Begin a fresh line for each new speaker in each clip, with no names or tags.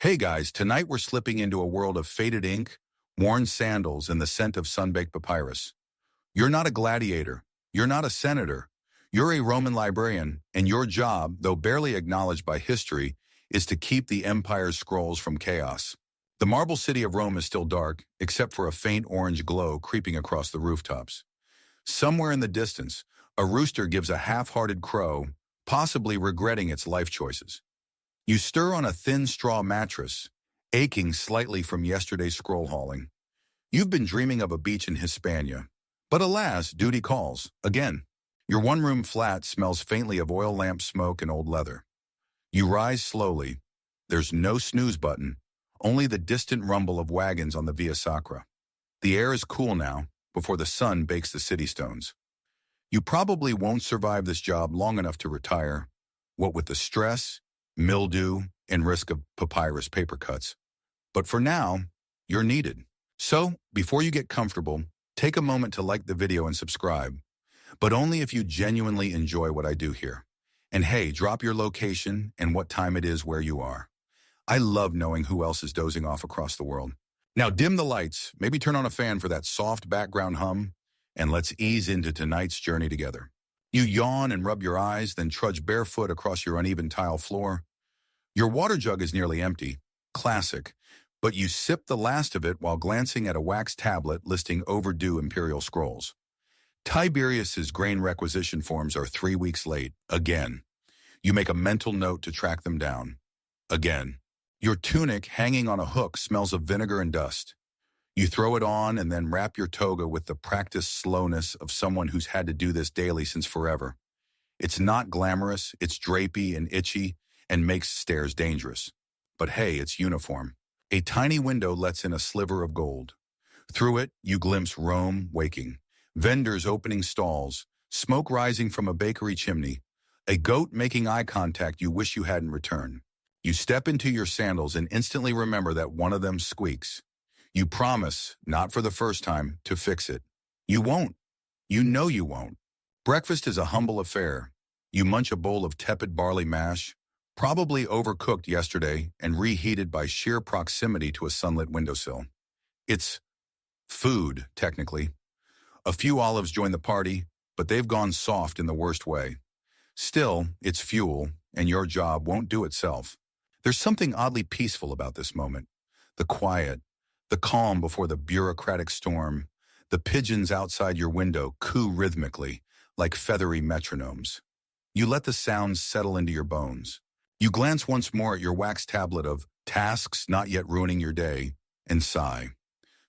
Hey guys, tonight we're slipping into a world of faded ink, worn sandals, and the scent of sun-baked papyrus. You're not a gladiator. You're not a senator. You're a Roman librarian, and your job, though barely acknowledged by history, is to keep the empire's scrolls from chaos. The marble city of Rome is still dark, except for a faint orange glow creeping across the rooftops. Somewhere in the distance, a rooster gives a half-hearted crow, possibly regretting its life choices. You stir on a thin straw mattress, aching slightly from yesterday's scroll hauling. You've been dreaming of a beach in Hispania. But alas, duty calls, again. Your one-room flat smells faintly of oil lamp smoke and old leather. You rise slowly. There's no snooze button, only the distant rumble of wagons on the Via Sacra. The air is cool now, before the sun bakes the city stones. You probably won't survive this job long enough to retire, what with the stress, mildew, and risk of papyrus paper cuts. But for now, you're needed. So, before you get comfortable, take a moment to like the video and subscribe, but only if you genuinely enjoy what I do here. And hey, drop your location and what time it is where you are. I love knowing who else is dozing off across the world. Now dim the lights, maybe turn on a fan for that soft background hum, and let's ease into tonight's journey together. You yawn and rub your eyes, then trudge barefoot across your uneven tile floor. Your water jug is nearly empty, classic, but you sip the last of it while glancing at a wax tablet listing overdue imperial scrolls. Tiberius's grain requisition forms are 3 weeks late, again. You make a mental note to track them down, again. Your tunic hanging on a hook smells of vinegar and dust. You throw it on and then wrap your toga with the practiced slowness of someone who's had to do this daily since forever. It's not glamorous, it's drapey and itchy, and makes stairs dangerous. But hey, it's uniform. A tiny window lets in a sliver of gold. Through it, you glimpse Rome waking. Vendors opening stalls, smoke rising from a bakery chimney, a goat making eye contact you wish you hadn't returned. You step into your sandals and instantly remember that one of them squeaks. You promise, not for the first time, to fix it. You won't. You know you won't. Breakfast is a humble affair. You munch a bowl of tepid barley mash, probably overcooked yesterday and reheated by sheer proximity to a sunlit windowsill. It's food, technically. A few olives join the party, but they've gone soft in the worst way. Still, it's fuel, and your job won't do itself. There's something oddly peaceful about this moment. The quiet, the calm before the bureaucratic storm, the pigeons outside your window coo rhythmically, like feathery metronomes. You let the sounds settle into your bones. You glance once more at your wax tablet of tasks not yet ruining your day, and sigh.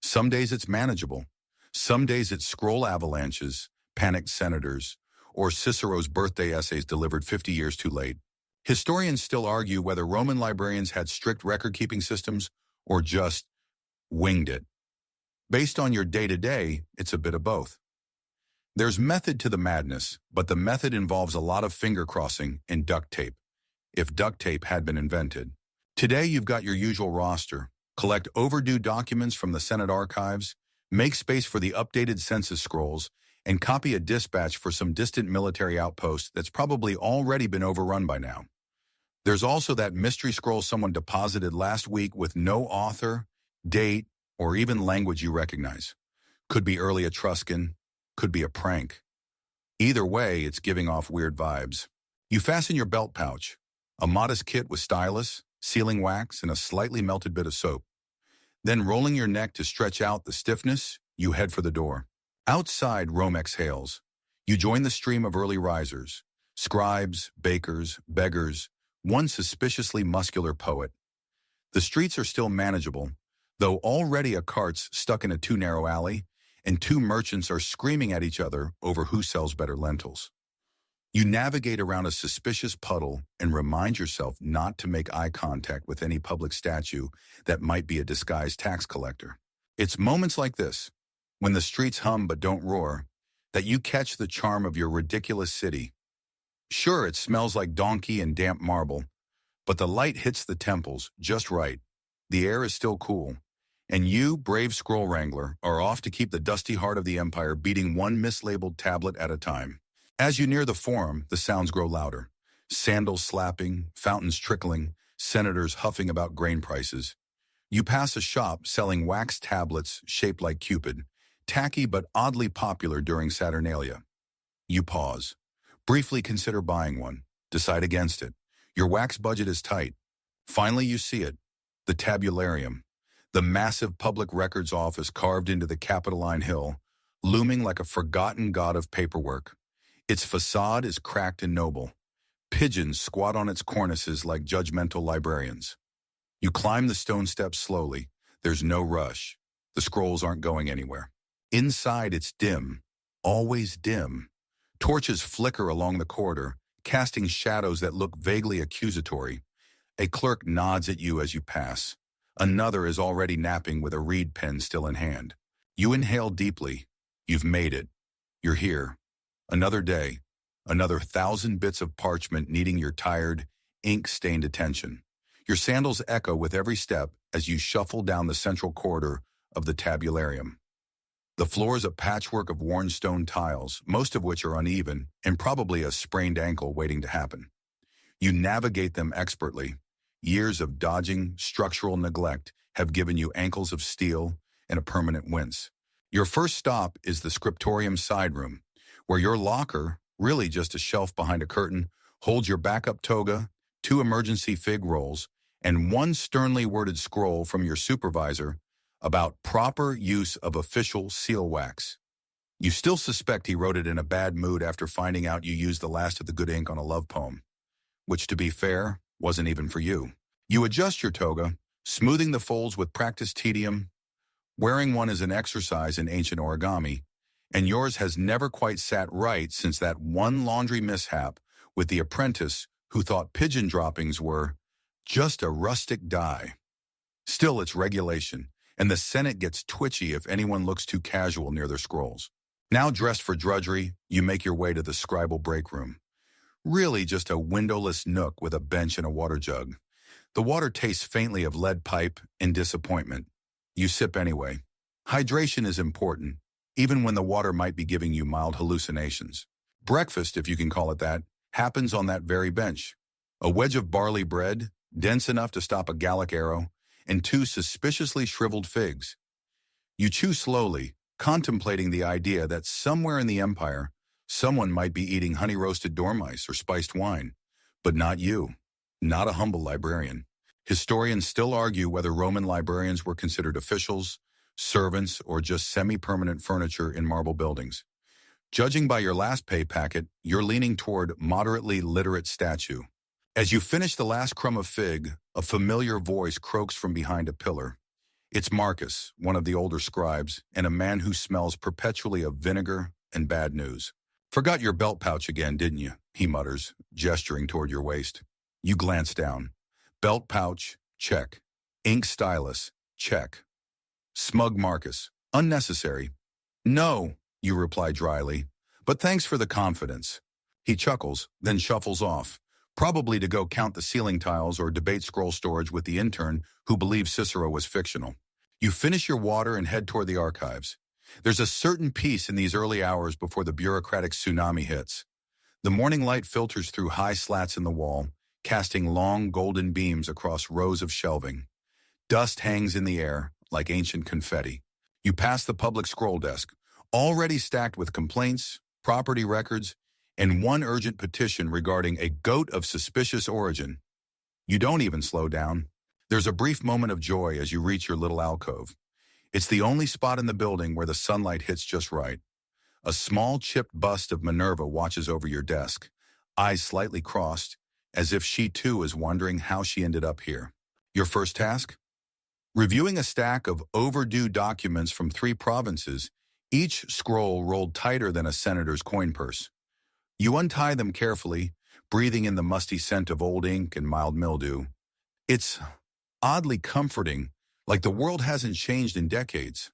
Some days it's manageable. Some days it's scroll avalanches, panicked senators, or Cicero's birthday essays delivered 50 years too late. Historians still argue whether Roman librarians had strict record-keeping systems or just winged it. Based on your day-to-day, it's a bit of both. There's method to the madness, but the method involves a lot of finger-crossing and duct tape, if duct tape had been invented. Today, you've got your usual roster. Collect overdue documents from the Senate archives, make space for the updated census scrolls, and copy a dispatch for some distant military outpost that's probably already been overrun by now. There's also that mystery scroll someone deposited last week with no author, date, or even language you recognize. Could be early Etruscan, could be a prank. Either way, it's giving off weird vibes. You fasten your belt pouch, a modest kit with stylus, sealing wax, and a slightly melted bit of soap. Then rolling your neck to stretch out the stiffness, you head for the door. Outside, Rome exhales. You join the stream of early risers, scribes, bakers, beggars, one suspiciously muscular poet. The streets are still manageable, though already a cart's stuck in a too narrow alley, and two merchants are screaming at each other over who sells better lentils. You navigate around a suspicious puddle and remind yourself not to make eye contact with any public statue that might be a disguised tax collector. It's moments like this, when the streets hum but don't roar, that you catch the charm of your ridiculous city. Sure, it smells like donkey and damp marble, but the light hits the temples just right. The air is still cool, and you, brave scroll wrangler, are off to keep the dusty heart of the empire beating one mislabeled tablet at a time. As you near the forum, the sounds grow louder. Sandals slapping, fountains trickling, senators huffing about grain prices. You pass a shop selling wax tablets shaped like Cupid, tacky but oddly popular during Saturnalia. You pause. Briefly consider buying one. Decide against it. Your wax budget is tight. Finally you see it. The tabularium. The massive public records office carved into the Capitoline Hill, looming like a forgotten god of paperwork. Its facade is cracked and noble. Pigeons squat on its cornices like judgmental librarians. You climb the stone steps slowly. There's no rush. The scrolls aren't going anywhere. Inside it's dim. Always dim. Torches flicker along the corridor, casting shadows that look vaguely accusatory. A clerk nods at you as you pass. Another is already napping with a reed pen still in hand. You inhale deeply. You've made it. You're here. Another day. Another 1,000 bits of parchment needing your tired, ink-stained attention. Your sandals echo with every step as you shuffle down the central corridor of the tabularium. The floor is a patchwork of worn stone tiles, most of which are uneven and probably a sprained ankle waiting to happen. You navigate them expertly. Years of dodging, structural neglect have given you ankles of steel and a permanent wince. Your first stop is the scriptorium side room, where your locker, really just a shelf behind a curtain, holds your backup toga, 2 emergency fig rolls, and 1 sternly worded scroll from your supervisor about proper use of official seal wax. You still suspect he wrote it in a bad mood after finding out you used the last of the good ink on a love poem, which, to be fair, wasn't even for you. You adjust your toga, smoothing the folds with practiced tedium. Wearing one is an exercise in ancient origami, and yours has never quite sat right since that one laundry mishap with the apprentice who thought pigeon droppings were just a rustic dye. Still, it's regulation, and the Senate gets twitchy if anyone looks too casual near their scrolls. Now dressed for drudgery, you make your way to the scribal break room. Really just a windowless nook with a bench and a water jug. The water tastes faintly of lead pipe and disappointment. You sip anyway. Hydration is important, even when the water might be giving you mild hallucinations. Breakfast, if you can call it that, happens on that very bench. A wedge of barley bread, dense enough to stop a Gallic arrow, and 2 suspiciously shriveled figs. You chew slowly, contemplating the idea that somewhere in the empire, someone might be eating honey-roasted dormice or spiced wine, but not you, not a humble librarian. Historians still argue whether Roman librarians were considered officials, servants, or just semi-permanent furniture in marble buildings. Judging by your last pay packet, you're leaning toward moderately literate statue. As you finish the last crumb of fig, a familiar voice croaks from behind a pillar. It's Marcus, one of the older scribes, and a man who smells perpetually of vinegar and bad news. "Forgot your belt pouch again, didn't you?" he mutters, gesturing toward your waist. You glance down. Belt pouch, check. Ink stylus, check. Smug Marcus, unnecessary. "No," you reply dryly, "but thanks for the confidence." He chuckles, then shuffles off, probably to go count the ceiling tiles or debate scroll storage with the intern who believes Cicero was fictional. You finish your water and head toward the archives. There's a certain peace in these early hours before the bureaucratic tsunami hits. The morning light filters through high slats in the wall, casting long golden beams across rows of shelving. Dust hangs in the air like ancient confetti. You pass the public scroll desk, already stacked with complaints, property records, and 1 urgent petition regarding a goat of suspicious origin. You don't even slow down. There's a brief moment of joy as you reach your little alcove. It's the only spot in the building where the sunlight hits just right. A small chipped bust of Minerva watches over your desk, eyes slightly crossed, as if she too is wondering how she ended up here. Your first task? Reviewing a stack of overdue documents from 3 provinces, each scroll rolled tighter than a senator's coin purse. You untie them carefully, breathing in the musty scent of old ink and mild mildew. It's oddly comforting, like the world hasn't changed in decades.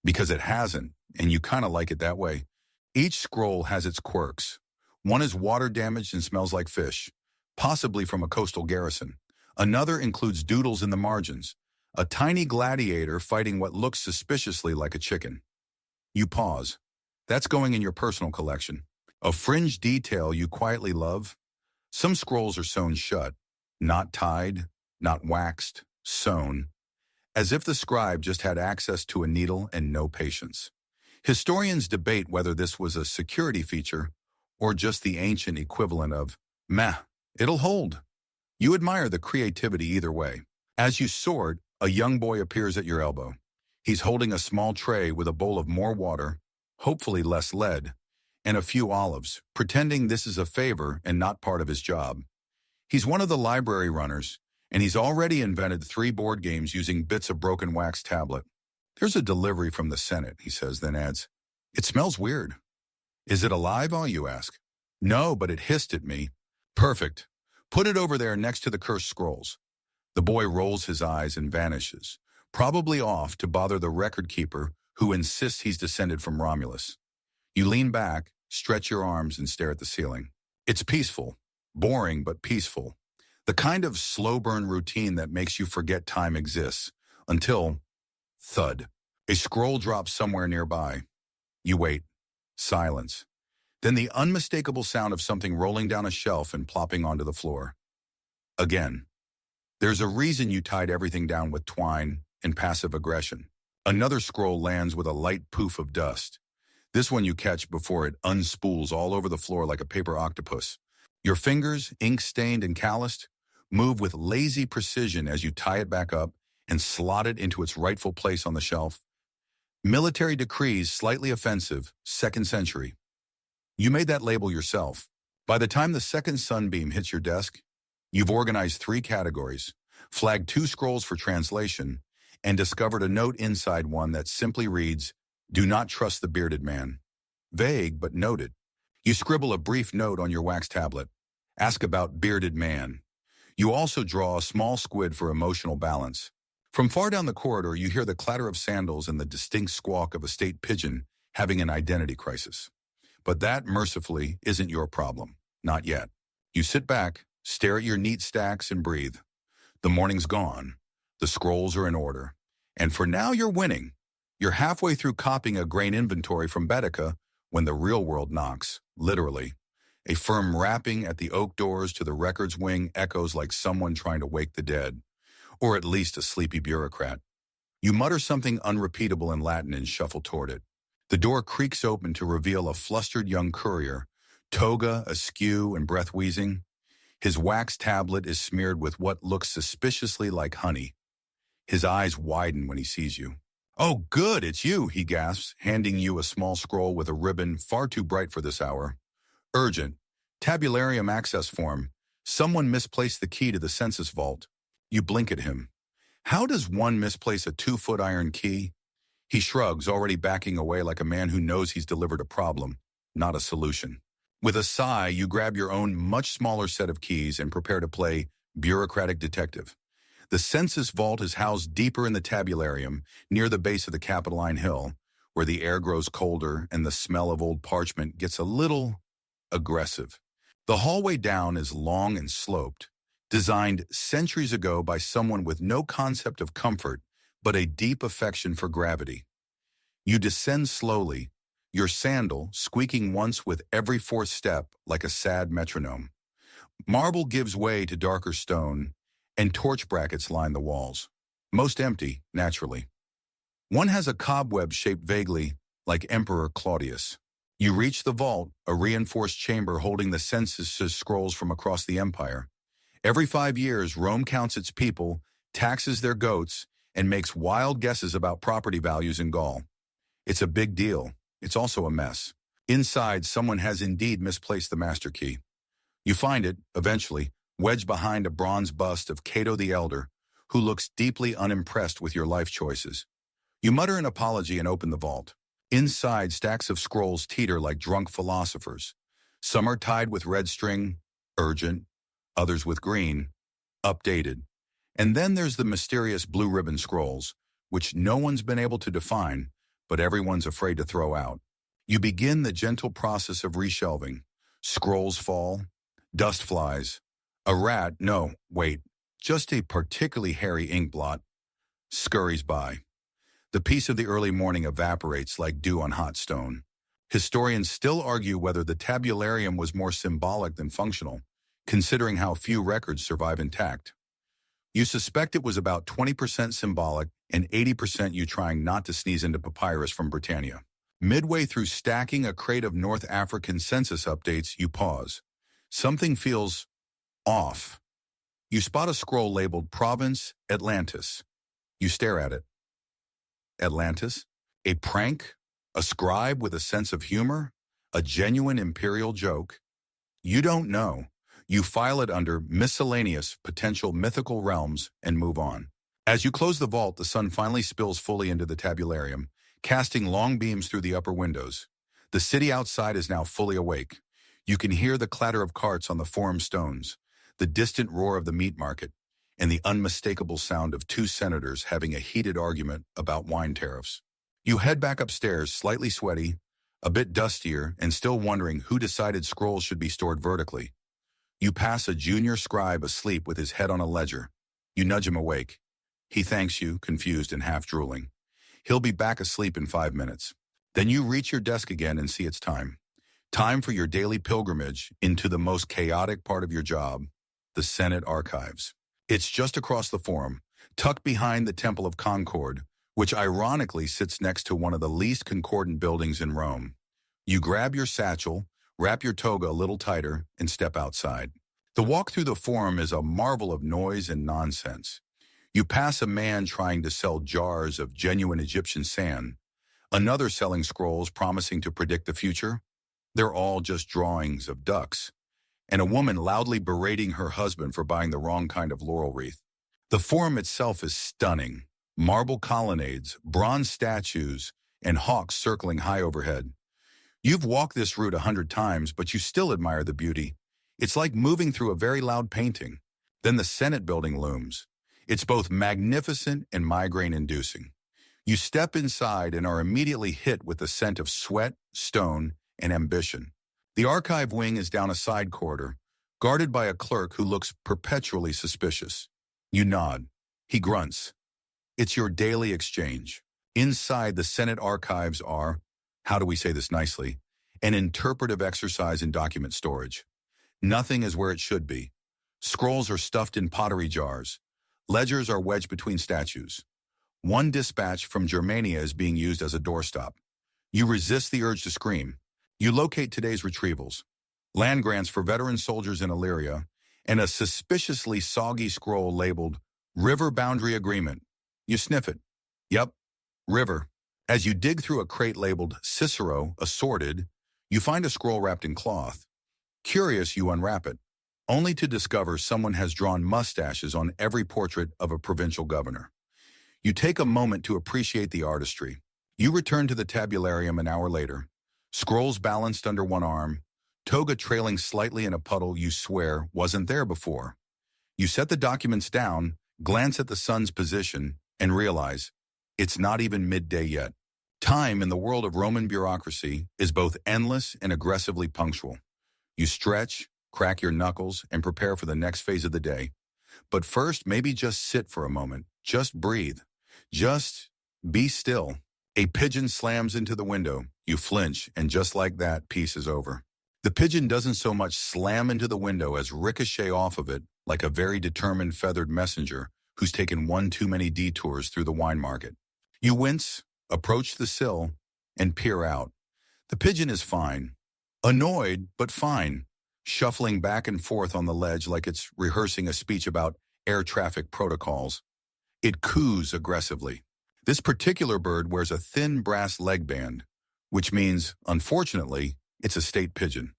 Because it hasn't, and you kind of like it that way. Each scroll has its quirks. One is water-damaged and smells like fish, possibly from a coastal garrison. Another includes doodles in the margins, a tiny gladiator fighting what looks suspiciously like a chicken. You pause. That's going in your personal collection. A fringe detail you quietly love. Some scrolls are sewn shut, not tied, not waxed, sewn, as if the scribe just had access to a needle and no patience. Historians debate whether this was a security feature or just the ancient equivalent of, meh, it'll hold. You admire the creativity either way. As you sort, a young boy appears at your elbow. He's holding a small tray with a bowl of more water, hopefully less lead, and a few olives, pretending this is a favor and not part of his job. He's one of the library runners, and he's already invented 3 board games using bits of broken wax tablet. There's a delivery from the Senate, he says, then adds, it smells weird. Is it alive, you ask? No, but it hissed at me. Perfect. Put it over there next to the cursed scrolls. The boy rolls his eyes and vanishes, probably off to bother the record keeper who insists he's descended from Romulus. You lean back, stretch your arms, and stare at the ceiling. It's peaceful, boring but peaceful. The kind of slow burn routine that makes you forget time exists, until, thud, a scroll drops somewhere nearby. You wait. Silence. Then the unmistakable sound of something rolling down a shelf and plopping onto the floor. Again. There's a reason you tied everything down with twine and passive aggression. Another scroll lands with a light poof of dust. This one you catch before it unspools all over the floor like a paper octopus. Your fingers, ink-stained and calloused, move with lazy precision as you tie it back up and slot it into its rightful place on the shelf. Military decrees, slightly offensive, 2nd century. You made that label yourself. By the time the second sunbeam hits your desk, you've organized 3 categories, flagged 2 scrolls for translation, and discovered a note inside one that simply reads, "Do not trust the bearded man." Vague, but noted. You scribble a brief note on your wax tablet. Ask about bearded man. You also draw a small squid for emotional balance. From far down the corridor, you hear the clatter of sandals and the distinct squawk of a state pigeon having an identity crisis. But that, mercifully, isn't your problem. Not yet. You sit back, stare at your neat stacks, and breathe. The morning's gone. The scrolls are in order. And for now, you're winning. You're halfway through copying a grain inventory from Bedtime when the real world knocks, literally. A firm rapping at the oak doors to the records wing echoes like someone trying to wake the dead, or at least a sleepy bureaucrat. You mutter something unrepeatable in Latin and shuffle toward it. The door creaks open to reveal a flustered young courier, toga askew and breath wheezing. His wax tablet is smeared with what looks suspiciously like honey. His eyes widen when he sees you. "Oh, good, it's you," he gasps, handing you a small scroll with a ribbon far too bright for this hour. "Urgent. Tabularium access form. Someone misplaced the key to the census vault." You blink at him. How does one misplace a 2-foot iron key? He shrugs, already backing away like a man who knows he's delivered a problem, not a solution. With a sigh, you grab your own much smaller set of keys and prepare to play bureaucratic detective. The census vault is housed deeper in the tabularium, near the base of the Capitoline Hill, where the air grows colder and the smell of old parchment gets a little aggressive. The hallway down is long and sloped, designed centuries ago by someone with no concept of comfort, but a deep affection for gravity. You descend slowly, your sandal squeaking once with every 4th step like a sad metronome. Marble gives way to darker stone, and torch brackets line the walls. Most empty, naturally. One has a cobweb shaped vaguely like Emperor Claudius. You reach the vault, a reinforced chamber holding the census scrolls from across the empire. Every 5 years, Rome counts its people, taxes their goats, and makes wild guesses about property values in Gaul. It's a big deal. It's also a mess. Inside, someone has indeed misplaced the master key. You find it, eventually, wedged behind a bronze bust of Cato the Elder, who looks deeply unimpressed with your life choices. You mutter an apology and open the vault. Inside, stacks of scrolls teeter like drunk philosophers. Some are tied with red string, urgent, others with green, updated. And then there's the mysterious blue ribbon scrolls, which no one's been able to define, but everyone's afraid to throw out. You begin the gentle process of reshelving. Scrolls fall, dust flies. A rat, no, wait, just a particularly hairy ink blot, scurries by. The peace of the early morning evaporates like dew on hot stone. Historians still argue whether the tabularium was more symbolic than functional, considering how few records survive intact. You suspect it was about 20% symbolic and 80% you trying not to sneeze into papyrus from Britannia. Midway through stacking a crate of North African census updates, you pause. Something feels off. You spot a scroll labeled Province Atlantis. You stare at it. Atlantis? A prank? A scribe with a sense of humor? A genuine imperial joke? You don't know. You file it under miscellaneous potential mythical realms and move on. As you close the vault, the sun finally spills fully into the tabularium, casting long beams through the upper windows. The city outside is now fully awake. You can hear the clatter of carts on the forum stones, the distant roar of the meat market, and the unmistakable sound of two senators having a heated argument about wine tariffs. You head back upstairs, slightly sweaty, a bit dustier, and still wondering who decided scrolls should be stored vertically. You pass a junior scribe asleep with his head on a ledger. You nudge him awake. He thanks you, confused and half drooling. He'll be back asleep in 5 minutes. Then you reach your desk again and see it's time. Time for your daily pilgrimage into the most chaotic part of your job, the Senate archives. It's just across the forum, tucked behind the Temple of Concord, which ironically sits next to one of the least concordant buildings in Rome. You grab your satchel, wrap your toga a little tighter, and step outside. The walk through the forum is a marvel of noise and nonsense. You pass a man trying to sell jars of genuine Egyptian sand, another selling scrolls promising to predict the future. They're all just drawings of ducks, and a woman loudly berating her husband for buying the wrong kind of laurel wreath. The forum itself is stunning. Marble colonnades, bronze statues, and hawks circling high overhead. You've walked this route 100 times, but you still admire the beauty. It's like moving through a very loud painting. Then the Senate building looms. It's both magnificent and migraine-inducing. You step inside and are immediately hit with the scent of sweat, stone, and ambition. The archive wing is down a side corridor, guarded by a clerk who looks perpetually suspicious. You nod. He grunts. It's your daily exchange. Inside the Senate archives are, how do we say this nicely, an interpretive exercise in document storage. Nothing is where it should be. Scrolls are stuffed in pottery jars. Ledgers are wedged between statues. One dispatch from Germania is being used as a doorstop. You resist the urge to scream. You locate today's retrievals. Land grants for veteran soldiers in Illyria, and a suspiciously soggy scroll labeled River Boundary Agreement. You sniff it. Yep, river. As you dig through a crate labeled Cicero, assorted, you find a scroll wrapped in cloth. Curious, you unwrap it, only to discover someone has drawn mustaches on every portrait of a provincial governor. You take a moment to appreciate the artistry. You return to the tabularium an hour later, scrolls balanced under one arm, toga trailing slightly in a puddle you swear wasn't there before. You set the documents down, glance at the sun's position, and realize it's not even midday yet. Time in the world of Roman bureaucracy is both endless and aggressively punctual. You stretch, crack your knuckles, and prepare for the next phase of the day. But first, maybe just sit for a moment. Just breathe. Just be still. A pigeon slams into the window. You flinch, and just like that, peace is over. The pigeon doesn't so much slam into the window as ricochet off of it like a very determined feathered messenger who's taken one too many detours through the wine market. You wince, approach the sill, and peer out. The pigeon is fine. Annoyed, but fine, shuffling back and forth on the ledge like it's rehearsing a speech about air traffic protocols. It coos aggressively. This particular bird wears a thin brass leg band, which means, unfortunately, it's a state pigeon.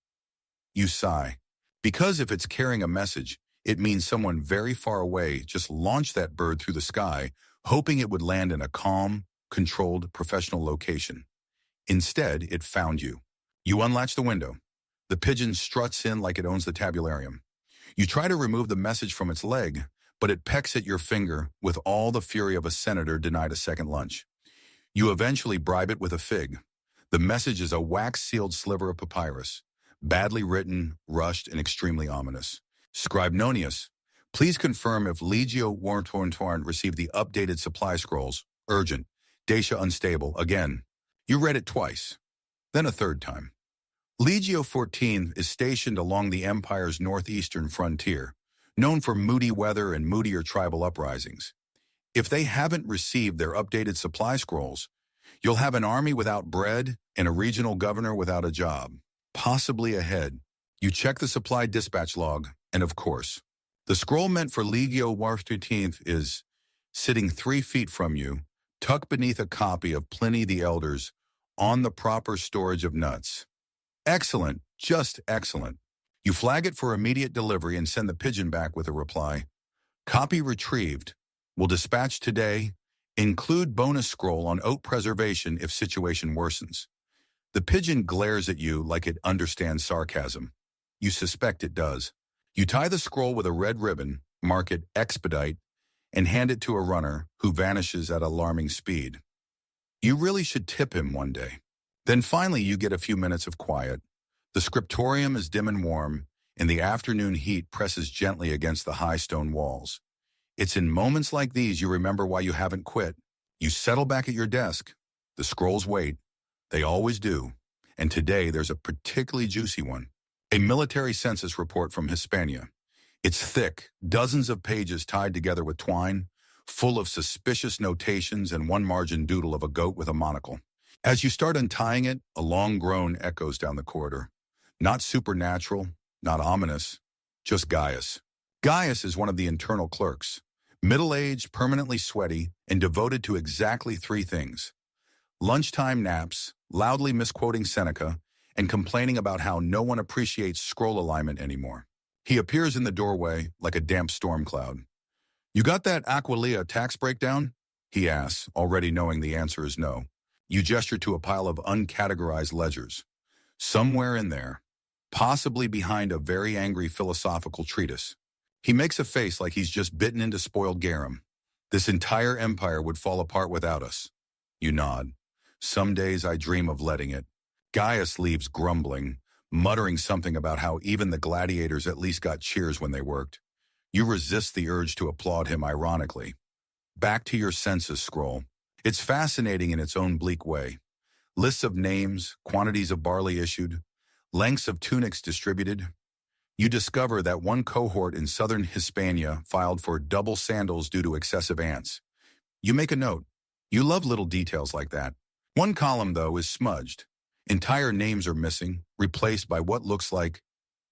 You sigh. Because if it's carrying a message, it means someone very far away just launched that bird through the sky, hoping it would land in a calm, controlled, professional location. Instead, it found you. You unlatch the window. The pigeon struts in like it owns the tabularium. You try to remove the message from its leg, but it pecks at your finger with all the fury of a senator denied a second lunch. You eventually bribe it with a fig. The message is a wax-sealed sliver of papyrus, badly written, rushed, and extremely ominous. Scribe Nonius, please confirm if Legio Wartorn received the updated supply scrolls. Urgent. Dacia unstable. Again. You read it twice. Then a third time. Legio 14 is stationed along the Empire's northeastern frontier, known for moody weather and moodier tribal uprisings. If they haven't received their updated supply scrolls, you'll have an army without bread and a regional governor without a job, possibly ahead. You check the supply dispatch log, and of course, the scroll meant for Legio War 13th is sitting 3 feet from you, tucked beneath a copy of Pliny the Elder's On the Proper Storage of Nuts. Excellent, just excellent. You flag it for immediate delivery and send the pigeon back with a reply. Copy retrieved. Will dispatch today. Include bonus scroll on oat preservation if situation worsens. The pigeon glares at you like it understands sarcasm. You suspect it does. You tie the scroll with a red ribbon, mark it expedite, and hand it to a runner who vanishes at alarming speed. You really should tip him one day. Then finally you get a few minutes of quiet. The scriptorium is dim and warm, and the afternoon heat presses gently against the high stone walls. It's in moments like these you remember why you haven't quit. You settle back at your desk. The scrolls wait. They always do. And today there's a particularly juicy one. A military census report from Hispania. It's thick, dozens of pages tied together with twine, full of suspicious notations and one margin doodle of a goat with a monocle. As you start untying it, a long groan echoes down the corridor. Not supernatural, not ominous, just Gaius. Gaius is one of the internal clerks, middle-aged, permanently sweaty, and devoted to exactly 3 things: lunchtime naps, loudly misquoting Seneca, and complaining about how no one appreciates scroll alignment anymore. He appears in the doorway like a damp storm cloud. "You got that Aquileia tax breakdown?" he asks, already knowing the answer is no. You gesture to a pile of uncategorized ledgers. Somewhere in there, possibly behind a very angry philosophical treatise. He makes a face like he's just bitten into spoiled garum. "This entire empire would fall apart without us." You nod. "Some days I dream of letting it." Gaius leaves grumbling, muttering something about how even the gladiators at least got cheers when they worked. You resist the urge to applaud him ironically. Back to your census scroll. It's fascinating in its own bleak way. Lists of names, quantities of barley issued, lengths of tunics distributed. You discover that one cohort in southern Hispania filed for double sandals due to excessive ants. You make a note. You love little details like that. One column, though, is smudged. Entire names are missing, replaced by what looks like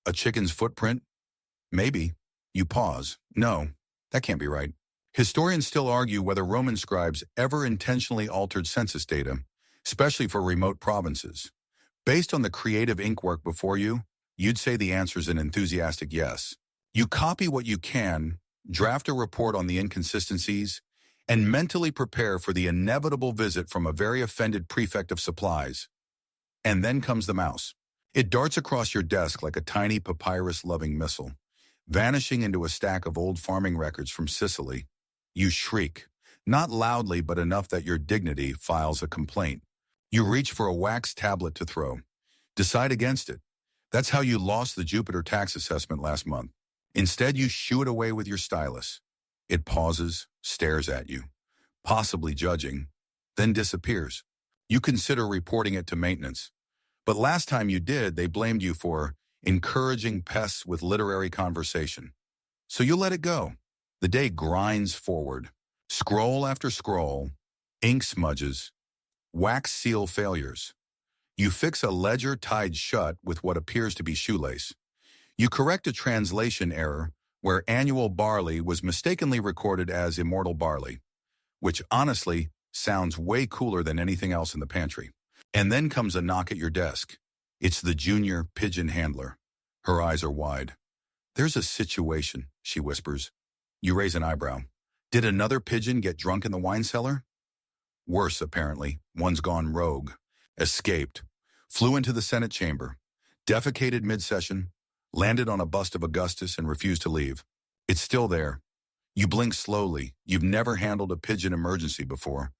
a chicken's footprint. Maybe. You pause. No, that can't be right. Historians still argue whether Roman scribes ever intentionally altered census data, especially for remote provinces. Based on the creative ink work before you, you'd say the answer's an enthusiastic yes. You copy what you can, draft a report on the inconsistencies, and mentally prepare for the inevitable visit from a very offended prefect of supplies. And then comes the mouse. It darts across your desk like a tiny papyrus-loving missile, vanishing into a stack of old farming records from Sicily. You shriek, not loudly but enough that your dignity files a complaint. You reach for a wax tablet to throw. Decide against it. That's how you lost the Jupiter tax assessment last month. Instead, you shoo it away with your stylus. It pauses, stares at you, possibly judging, then disappears. You consider reporting it to maintenance. But last time you did, they blamed you for encouraging pests with literary conversation. So you let it go. The day grinds forward. Scroll after scroll, ink smudges, wax seal failures. You fix a ledger tied shut with what appears to be shoelace. You correct a translation error where annual barley was mistakenly recorded as immortal barley, which honestly sounds way cooler than anything else in the pantry. And then comes a knock at your desk. It's the junior pigeon handler. Her eyes are wide. "There's a situation," she whispers. You raise an eyebrow. "Did another pigeon get drunk in the wine cellar?" "Worse, apparently. One's gone rogue. Escaped. Flew into the Senate chamber. Defecated mid-session. Landed on a bust of Augustus and refused to leave. It's still there. You blink slowly. You've never handled a pigeon emergency before.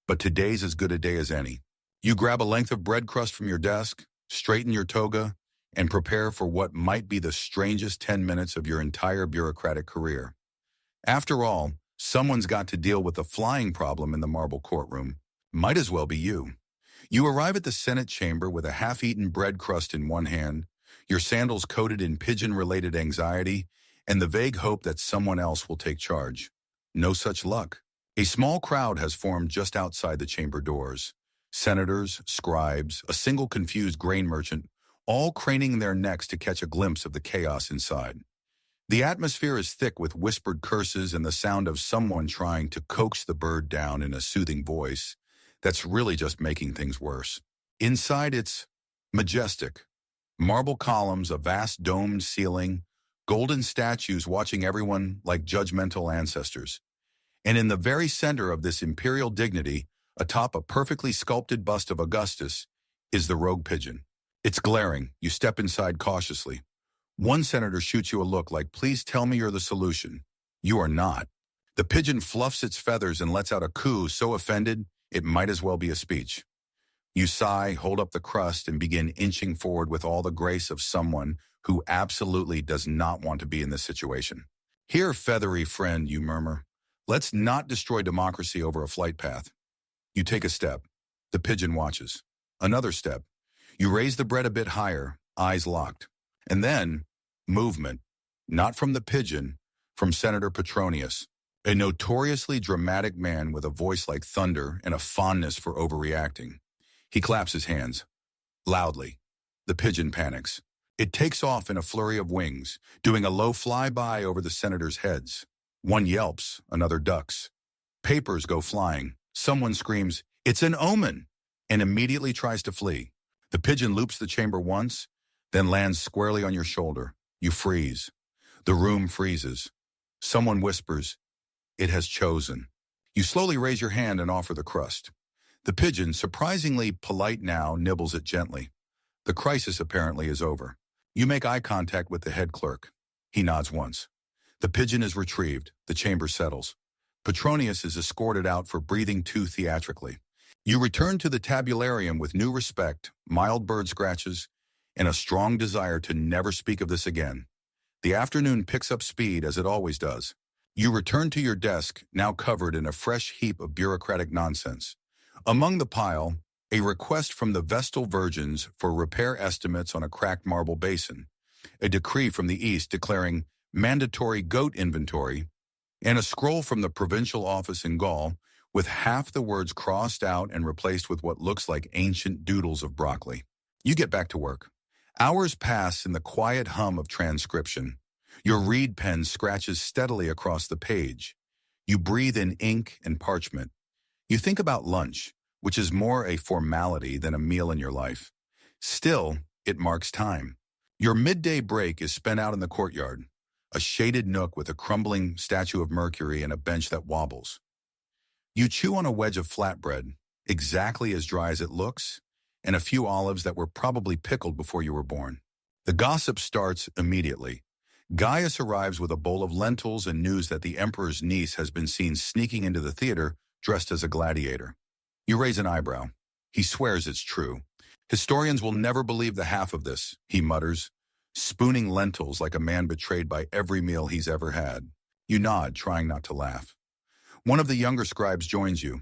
But today's as good a day as any. You grab a length of bread crust from your desk, straighten your toga, and prepare for what might be the strangest 10 minutes of your entire bureaucratic career. After all, someone's got to deal with the flying problem in the marble courtroom. Might as well be you. You arrive at the Senate chamber with a half-eaten bread crust in one hand, your sandals coated in pigeon-related anxiety, and the vague hope that someone else will take charge. No such luck. A small crowd has formed just outside the chamber doors. Senators, scribes, a single confused grain merchant, all craning their necks to catch a glimpse of the chaos inside. The atmosphere is thick with whispered curses and the sound of someone trying to coax the bird down in a soothing voice that's really just making things worse. Inside, it's majestic. Marble columns, a vast domed ceiling, golden statues watching everyone like judgmental ancestors. And in the very center of this imperial dignity, atop a perfectly sculpted bust of Augustus, is the rogue pigeon. It's glaring. You step inside cautiously. One senator shoots you a look like, please tell me you're the solution. You are not. The pigeon fluffs its feathers and lets out a coo so offended, it might as well be a speech. You sigh, hold up the crust, and begin inching forward with all the grace of someone who absolutely does not want to be in this situation. Here, feathery friend, you murmur. Let's not destroy democracy over a flight path. You take a step. The pigeon watches. Another step. You raise the bread a bit higher, eyes locked. And then, movement. Not from the pigeon, from Senator Petronius, a notoriously dramatic man with a voice like thunder and a fondness for overreacting. He claps his hands. Loudly. The pigeon panics. It takes off in a flurry of wings, doing a low flyby over the senators' heads. One yelps, another ducks. Papers go flying. Someone screams, "It's an omen!" and immediately tries to flee. The pigeon loops the chamber once, then lands squarely on your shoulder. You freeze. The room freezes. Someone whispers, "It has chosen." You slowly raise your hand and offer the crust. The pigeon, surprisingly polite now, nibbles it gently. The crisis apparently is over. You make eye contact with the head clerk. He nods once. The pigeon is retrieved. The chamber settles. Petronius is escorted out for breathing too theatrically. You return to the tabularium with new respect, mild bird scratches, and a strong desire to never speak of this again. The afternoon picks up speed as it always does. You return to your desk, now covered in a fresh heap of bureaucratic nonsense. Among the pile, a request from the Vestal Virgins for repair estimates on a cracked marble basin, a decree from the East declaring mandatory goat inventory, and a scroll from the provincial office in Gaul with half the words crossed out and replaced with what looks like ancient doodles of broccoli. You get back to work. Hours pass in the quiet hum of transcription. Your reed pen scratches steadily across the page. You breathe in ink and parchment. You think about lunch, which is more a formality than a meal in your life. Still, it marks time. Your midday break is spent out in the courtyard, a shaded nook with a crumbling statue of Mercury and a bench that wobbles. You chew on a wedge of flatbread, exactly as dry as it looks, and a few olives that were probably pickled before you were born. The gossip starts immediately. Gaius arrives with a bowl of lentils and news that the emperor's niece has been seen sneaking into the theater dressed as a gladiator. You raise an eyebrow. He swears it's true. Historians will never believe the half of this, he mutters, spooning lentils like a man betrayed by every meal he's ever had. You nod, trying not to laugh. One of the younger scribes joins you.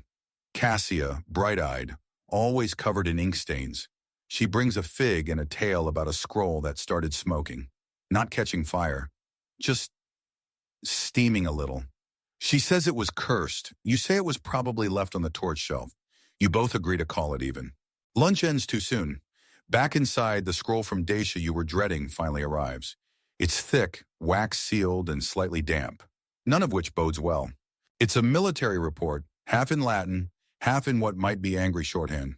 Cassia, bright-eyed, always covered in ink stains. She brings a fig and a tale about a scroll that started smoking. Not catching fire, just steaming a little. She says it was cursed. You say it was probably left on the torch shelf. You both agree to call it even. Lunch ends too soon. Back inside, the scroll from Dacia you were dreading finally arrives. It's thick, wax-sealed, and slightly damp, none of which bodes well. It's a military report, half in Latin, half in what might be angry shorthand.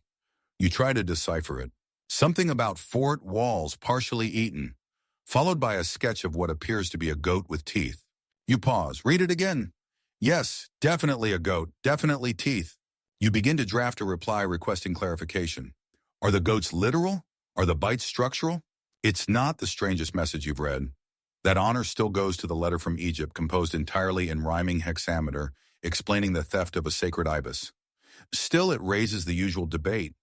You try to decipher it. Something about fort walls partially eaten, followed by a sketch of what appears to be a goat with teeth. You pause. Read it again. Yes, definitely a goat, definitely teeth. You begin to draft a reply requesting clarification. Are the goats literal? Are the bites structural? It's not the strangest message you've read. That honor still goes to the letter from Egypt, composed entirely in rhyming hexameter, explaining the theft of a sacred ibis. Still, it raises the usual debate.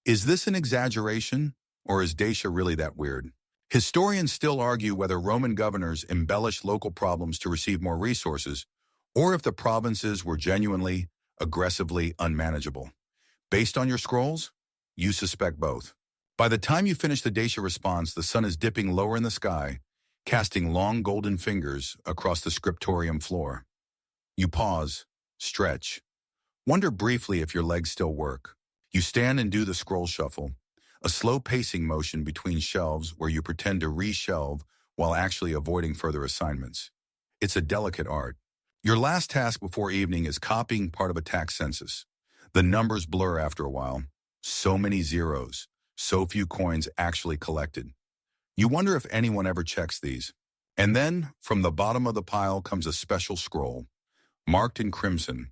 Is this an exaggeration, or is Dacia really that weird? Historians still argue whether Roman governors embellished local problems to receive more resources, or if the provinces were genuinely, aggressively unmanageable. Based on your scrolls, you suspect both. By the time you finish the Dacia response, the sun is dipping lower in the sky, casting long golden fingers across the scriptorium floor. You pause, stretch, wonder briefly if your legs still work. You stand and do the scroll shuffle, a slow pacing motion between shelves where you pretend to re-shelve while actually avoiding further assignments. It's a delicate art. Your last task before evening is copying part of a tax census. The numbers blur after a while. So many zeros, so few coins actually collected. You wonder if anyone ever checks these. And then, from the bottom of the pile comes a special scroll, marked in crimson,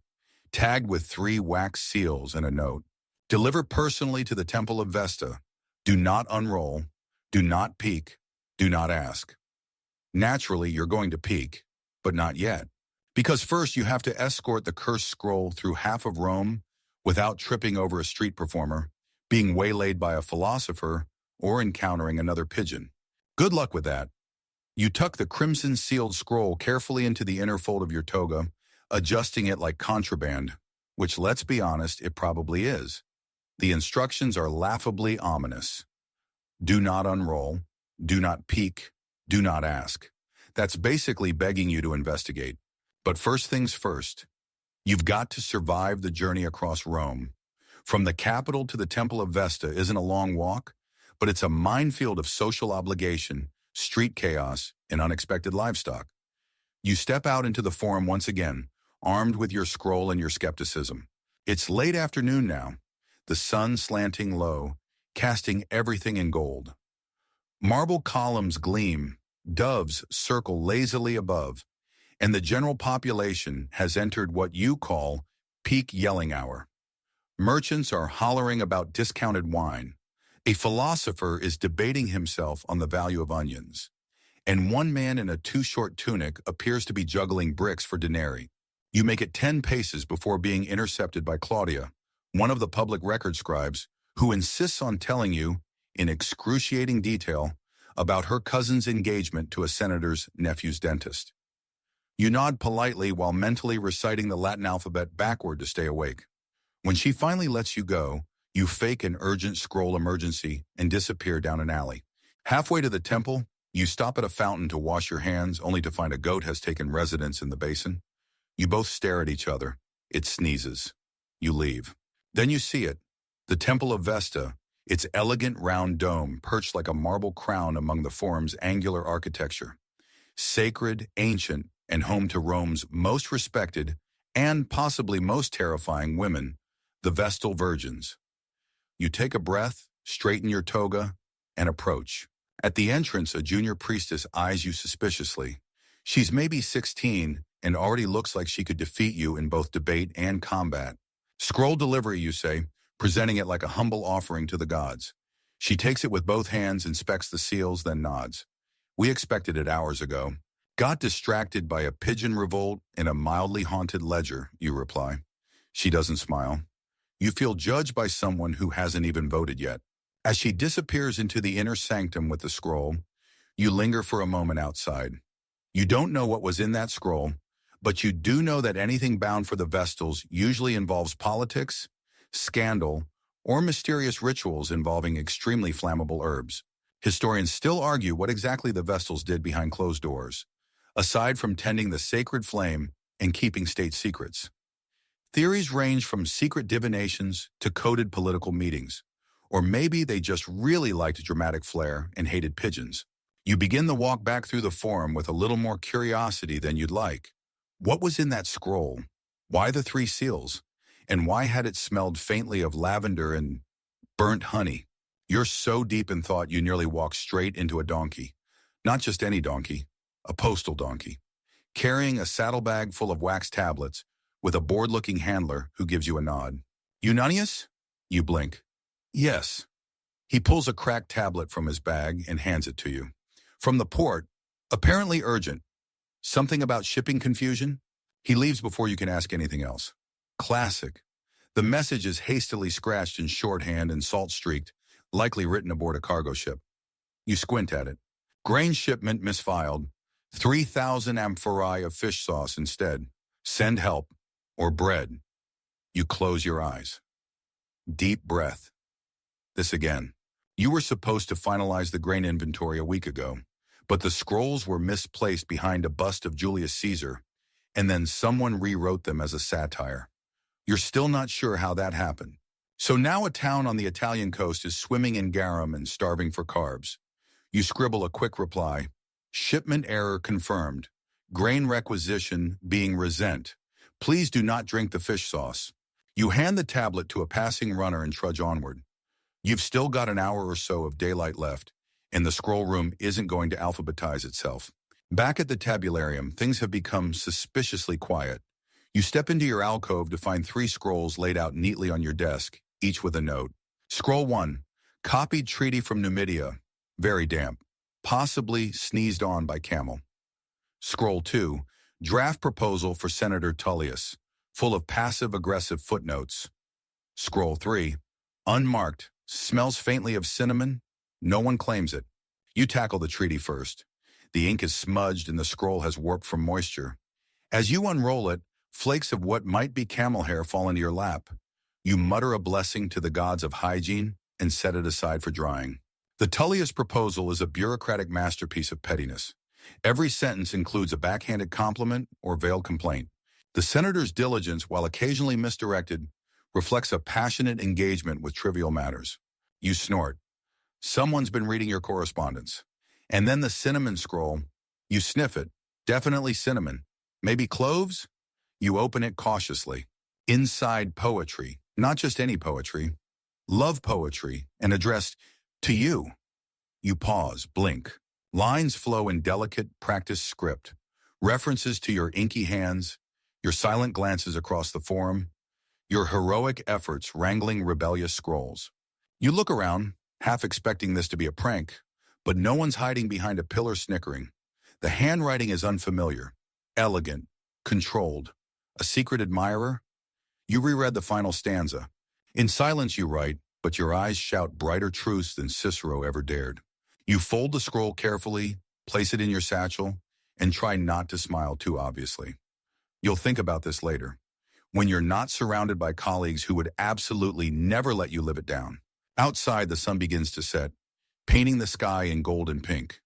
tagged with 3 wax seals and a note. Deliver personally to the Temple of Vesta. Do not unroll. Do not peek. Do not ask. Naturally, you're going to peek, but not yet. Because first you have to escort the cursed scroll through half of Rome without tripping over a street performer, being waylaid by a philosopher, or encountering another pigeon. Good luck with that. You tuck the crimson-sealed scroll carefully into the inner fold of your toga, adjusting it like contraband, which, let's be honest, it probably is. The instructions are laughably ominous. Do not unroll, do not peek, do not ask. That's basically begging you to investigate. But first things first, you've got to survive the journey across Rome. From the capital to the Temple of Vesta isn't a long walk, but it's a minefield of social obligation, street chaos, and unexpected livestock. You step out into the forum once again, armed with your scroll and your skepticism. It's late afternoon now, the sun slanting low, casting everything in gold. Marble columns gleam, doves circle lazily above, and the general population has entered what you call peak yelling hour. Merchants are hollering about discounted wine. A philosopher is debating himself on the value of onions. And one man in a too-short tunic appears to be juggling bricks for denarii. You make it 10 paces before being intercepted by Claudia, one of the public record scribes, who insists on telling you, in excruciating detail, about her cousin's engagement to a senator's nephew's dentist. You nod politely while mentally reciting the Latin alphabet backward to stay awake. When she finally lets you go, you fake an urgent scroll emergency and disappear down an alley. Halfway to the temple, you stop at a fountain to wash your hands, only to find a goat has taken residence in the basin. You both stare at each other. It sneezes. You leave. Then you see it, the Temple of Vesta, its elegant round dome perched like a marble crown among the forum's angular architecture. Sacred, ancient, and home to Rome's most respected and possibly most terrifying women, the Vestal Virgins. You take a breath, straighten your toga, and approach. At the entrance, a junior priestess eyes you suspiciously. She's maybe 16 and already looks like she could defeat you in both debate and combat. Scroll delivery, you say, presenting it like a humble offering to the gods. She takes it with both hands, inspects the seals, then nods. We expected it hours ago. Got distracted by a pigeon revolt in a mildly haunted ledger, you reply. She doesn't smile. You feel judged by someone who hasn't even voted yet. As she disappears into the inner sanctum with the scroll, you linger for a moment outside. You don't know what was in that scroll, but you do know that anything bound for the Vestals usually involves politics, scandal, or mysterious rituals involving extremely flammable herbs. Historians still argue what exactly the Vestals did behind closed doors, aside from tending the sacred flame and keeping state secrets. Theories range from secret divinations to coded political meetings, or maybe they just really liked dramatic flair and hated pigeons. You begin the walk back through the forum with a little more curiosity than you'd like. What was in that scroll? Why the 3 seals? And why had it smelled faintly of lavender and burnt honey? You're so deep in thought you nearly walk straight into a donkey. Not just any donkey, a postal donkey, carrying a saddlebag full of wax tablets with a bored-looking handler who gives you a nod. Eunanius? You blink. Yes. He pulls a cracked tablet from his bag and hands it to you. From the port, apparently urgent. Something about shipping confusion? He leaves before you can ask anything else. Classic. The message is hastily scratched in shorthand and salt-streaked, likely written aboard a cargo ship. You squint at it. Grain shipment misfiled. 3,000 amphorae of fish sauce instead. Send help. Or bread. You close your eyes. Deep breath. This again. You were supposed to finalize the grain inventory a week ago, But the scrolls were misplaced behind a bust of Julius Caesar, and then someone rewrote them as a satire. You're still not sure how that happened. So now a town on the Italian coast is swimming in garum and starving for carbs. You scribble a quick reply. Shipment error confirmed. Grain requisition being resent. Please do not drink the fish sauce. You hand the tablet to a passing runner and trudge onward. You've still got an hour or so of daylight left, and the scroll room isn't going to alphabetize itself. Back at the tabularium, things have become suspiciously quiet. You step into your alcove to find 3 scrolls laid out neatly on your desk, each with a note. Scroll 1, copied treaty from Numidia, very damp, possibly sneezed on by camel. Scroll 2, draft proposal for Senator Tullius, full of passive-aggressive footnotes. Scroll 3, unmarked, smells faintly of cinnamon, no one claims it. You tackle the treaty first. The ink is smudged and the scroll has warped from moisture. As you unroll it, flakes of what might be camel hair fall into your lap. You mutter a blessing to the gods of hygiene and set it aside for drying. The Tullius proposal is a bureaucratic masterpiece of pettiness. Every sentence includes a backhanded compliment or veiled complaint. The senator's diligence, while occasionally misdirected, reflects a passionate engagement with trivial matters. You snort. Someone's been reading your correspondence. And then the cinnamon scroll. You sniff it. Definitely cinnamon. Maybe cloves? You open it cautiously. Inside poetry. Not just any poetry. Love poetry, and addressed to you. You pause, blink. Lines flow in delicate, practiced script. References to your inky hands, your silent glances across the forum, your heroic efforts wrangling rebellious scrolls. You look around, half expecting this to be a prank, but no one's hiding behind a pillar snickering. The handwriting is unfamiliar, elegant, controlled. A secret admirer? You reread the final stanza. In silence you write, but your eyes shout brighter truths than Cicero ever dared. You fold the scroll carefully, place it in your satchel, and try not to smile too obviously. You'll think about this later, when you're not surrounded by colleagues who would absolutely never let you live it down. Outside, the sun begins to set, painting the sky in gold and pink.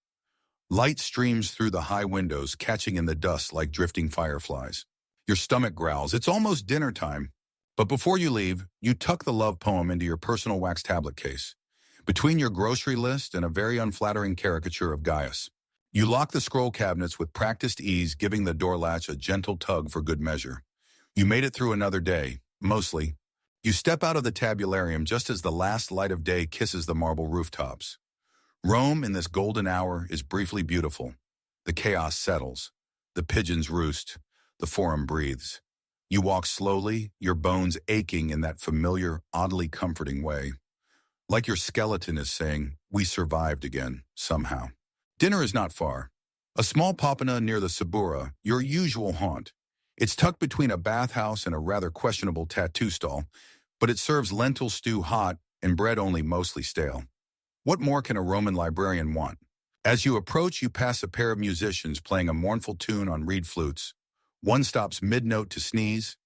Light streams through the high windows, catching in the dust like drifting fireflies. Your stomach growls. It's almost dinner time. But before you leave, you tuck the love poem into your personal wax tablet case, between your grocery list and a very unflattering caricature of Gaius. You lock the scroll cabinets with practiced ease, giving the door latch a gentle tug for good measure. You made it through another day, mostly. You step out of the tabularium just as the last light of day kisses the marble rooftops. Rome in this golden hour is briefly beautiful. The chaos settles. The pigeons roost. The forum breathes. You walk slowly, your bones aching in that familiar, oddly comforting way. Like your skeleton is saying, we survived again, somehow. Dinner is not far. A small papana near the Sabura, your usual haunt. It's tucked between a bathhouse and a rather questionable tattoo stall, but it serves lentil stew hot and bread only mostly stale. What more can a Roman librarian want? As you approach, you pass a pair of musicians playing a mournful tune on reed flutes. One stops mid-note to sneeze.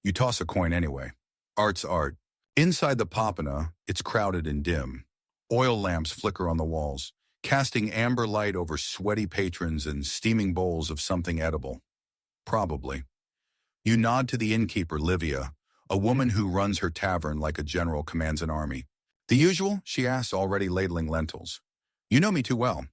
You toss a coin anyway. Art's art. Inside the papana, it's crowded and dim. Oil lamps flicker on the walls, casting amber light over sweaty patrons and steaming bowls of something edible. Probably. You nod to the innkeeper, Livia, a woman who runs her tavern like a general commands an army. The usual? She asks, already ladling lentils. You know me too well.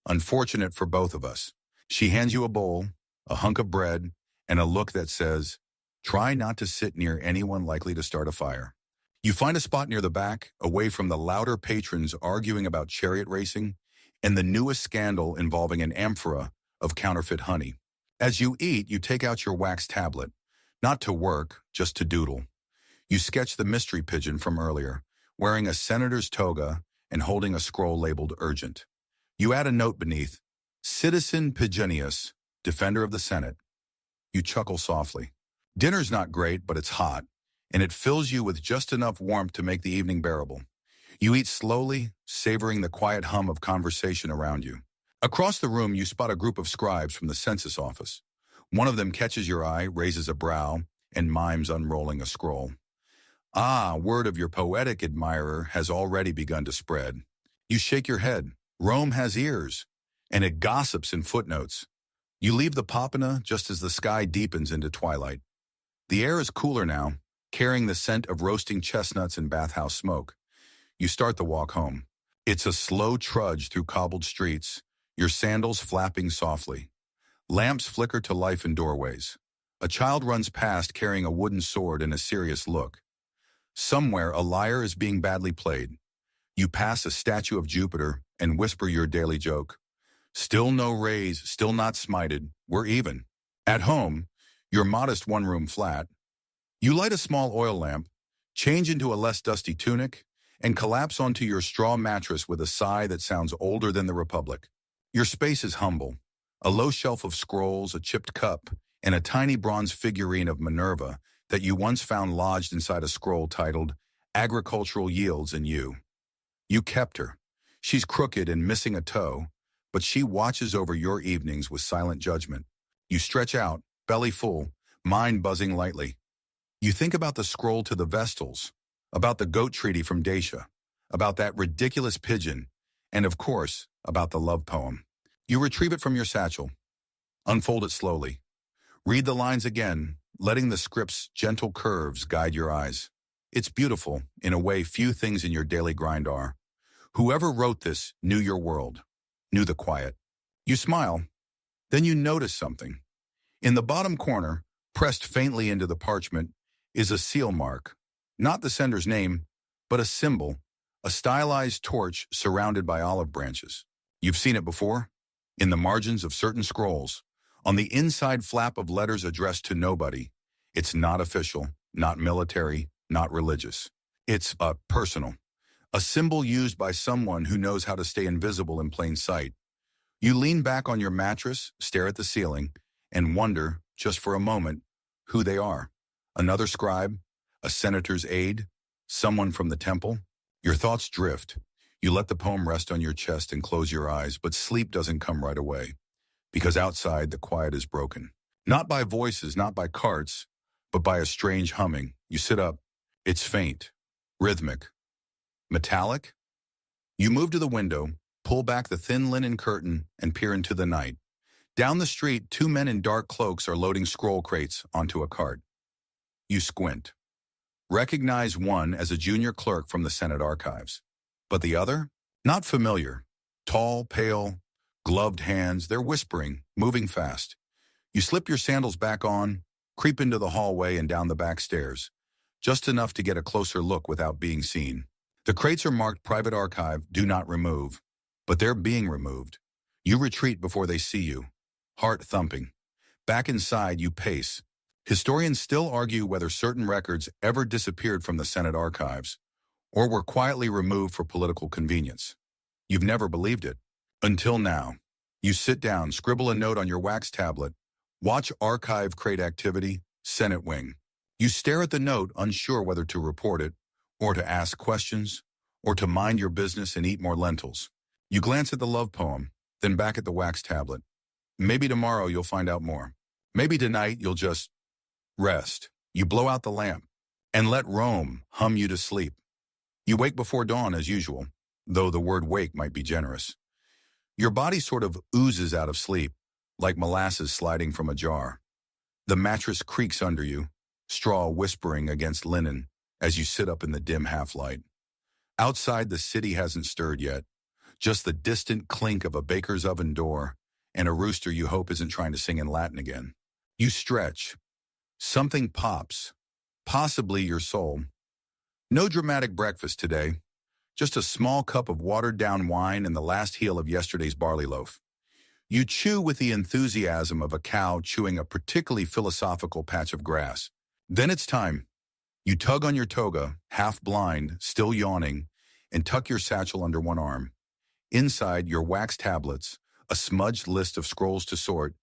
Unfortunate for both of us. She hands you a bowl, a hunk of bread, and a look that says, try not to sit near anyone likely to start a fire. You find a spot near the back, away from the louder patrons arguing about chariot racing and the newest scandal involving an amphora of counterfeit honey. As you eat, you take out your wax tablet, not to work, just to doodle. You sketch the mystery pigeon from earlier, wearing a senator's toga and holding a scroll labeled urgent. You add a note beneath, Citizen Pigeonius, Defender of the Senate. You chuckle softly. Dinner's not great, but it's hot, and it fills you with just enough warmth to make the evening bearable. You eat slowly, savoring the quiet hum of conversation around you. Across the room, you spot a group of scribes from the census office. One of them catches your eye, raises a brow, and mimes unrolling a scroll. Ah, word of your poetic admirer has already begun to spread. You shake your head. Rome has ears. and it gossips in footnotes. You leave the Papana just as the sky deepens into twilight. The air is cooler now, carrying the scent of roasting chestnuts and bathhouse smoke. You start the walk home. It's a slow trudge through cobbled streets, your sandals flapping softly. Lamps flicker to life in doorways. A child runs past carrying a wooden sword and a serious look. Somewhere a lyre is being badly played. You pass a statue of Jupiter and whisper your daily joke. Still no raise, still not smited, we're even. At home, your modest one-room flat. You light a small oil lamp, change into a less dusty tunic, and collapse onto your straw mattress with a sigh that sounds older than the Republic. Your space is humble. A low shelf of scrolls, a chipped cup, and a tiny bronze figurine of Minerva that you once found lodged inside a scroll titled Agricultural Yields in You. You kept her. She's crooked and missing a toe, but she watches over your evenings with silent judgment. You stretch out, belly full, mind buzzing lightly. You think about the scroll to the Vestals, about the goat treaty from Dacia, about that ridiculous pigeon, and of course, about the love poem. You retrieve it from your satchel. Unfold it slowly. Read the lines again, letting the script's gentle curves guide your eyes. It's beautiful, in a way few things in your daily grind are. Whoever wrote this knew your world, knew the quiet. You smile. Then you notice something. In the bottom corner, pressed faintly into the parchment, is a seal mark. Not the sender's name, but a symbol, a stylized torch surrounded by olive branches. You've seen it before? In the margins of certain scrolls, on the inside flap of letters addressed to nobody. It's not official, not military, not religious. It's personal. A symbol used by someone who knows how to stay invisible in plain sight. You lean back on your mattress, stare at the ceiling, and wonder, just for a moment, who they are. Another scribe, a senator's aide, someone from the temple. Your thoughts drift. You let the poem rest on your chest and close your eyes, but sleep doesn't come right away. Because outside, the quiet is broken. Not by voices, not by carts, but by a strange humming. You sit up. It's faint, rhythmic, metallic. You move to the window, pull back the thin linen curtain, and peer into the night. Down the street, two men in dark cloaks are loading scroll crates onto a cart. You squint. Recognize one as a junior clerk from the Senate archives. But the other? Not familiar. Tall, pale, gloved hands, they're whispering, moving fast. You slip your sandals back on, creep into the hallway and down the back stairs, just enough to get a closer look without being seen. The crates are marked Private Archive, Do Not Remove, but they're being removed. You retreat before they see you, heart thumping. Back inside, you pace. Historians still argue whether certain records ever disappeared from the Senate archives, or were quietly removed for political convenience. You've never believed it. Until now. You sit down, scribble a note on your wax tablet, watch archive crate activity, Senate wing. You stare at the note, unsure whether to report it, or to ask questions, or to mind your business and eat more lentils. You glance at the love poem, then back at the wax tablet. Maybe tomorrow you'll find out more. Maybe tonight you'll just rest. You blow out the lamp, and let Rome hum you to sleep. You wake before dawn as usual, though the word wake might be generous. Your body sort of oozes out of sleep, like molasses sliding from a jar. The mattress creaks under you, straw whispering against linen as you sit up in the dim half-light. Outside, the city hasn't stirred yet, just the distant clink of a baker's oven door and a rooster you hope isn't trying to sing in Latin again. You stretch. Something pops, possibly your soul. No dramatic breakfast today, just a small cup of watered-down wine and the last heel of yesterday's barley loaf. You chew with the enthusiasm of a cow chewing a particularly philosophical patch of grass. Then it's time. You tug on your toga, half blind, still yawning, and tuck your satchel under one arm. Inside, your wax tablets, a smudged list of scrolls to sort,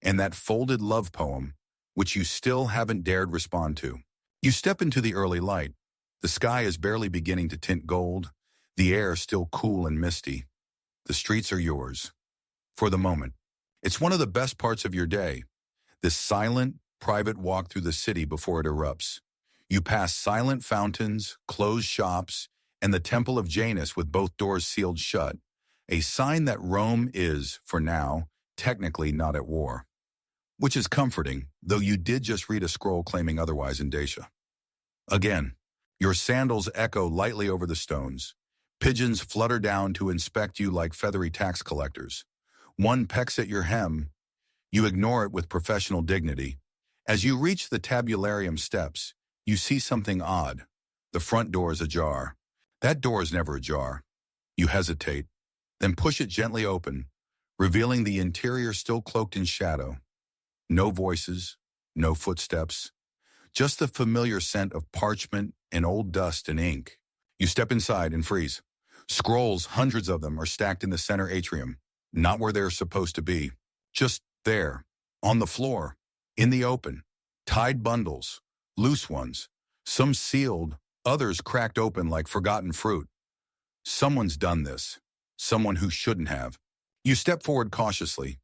and that folded love poem, which you still haven't dared respond to. You step into the early light. The sky is barely beginning to tint gold, the air still cool and misty. The streets are yours. For the moment. It's one of the best parts of your day, this silent, private walk through the city before it erupts. You pass silent fountains, closed shops, and the Temple of Janus with both doors sealed shut, a sign that Rome is, for now, technically not at war. Which is comforting, though you did just read a scroll claiming otherwise in Dacia. Again, your sandals echo lightly over the stones. Pigeons flutter down to inspect you like feathery tax collectors. One pecks at your hem. You ignore it with professional dignity. As you reach the tabularium steps, you see something odd. The front door is ajar. That door is never ajar. You hesitate, then push it gently open, revealing the interior still cloaked in shadow. No voices, no footsteps, just the familiar scent of parchment and old dust and ink. You step inside and freeze. Scrolls, hundreds of them, are stacked in the center atrium, not where they're supposed to be, just there, on the floor, in the open, tied bundles, loose ones, some sealed, others cracked open like forgotten fruit. Someone's done this, someone who shouldn't have. You step forward cautiously.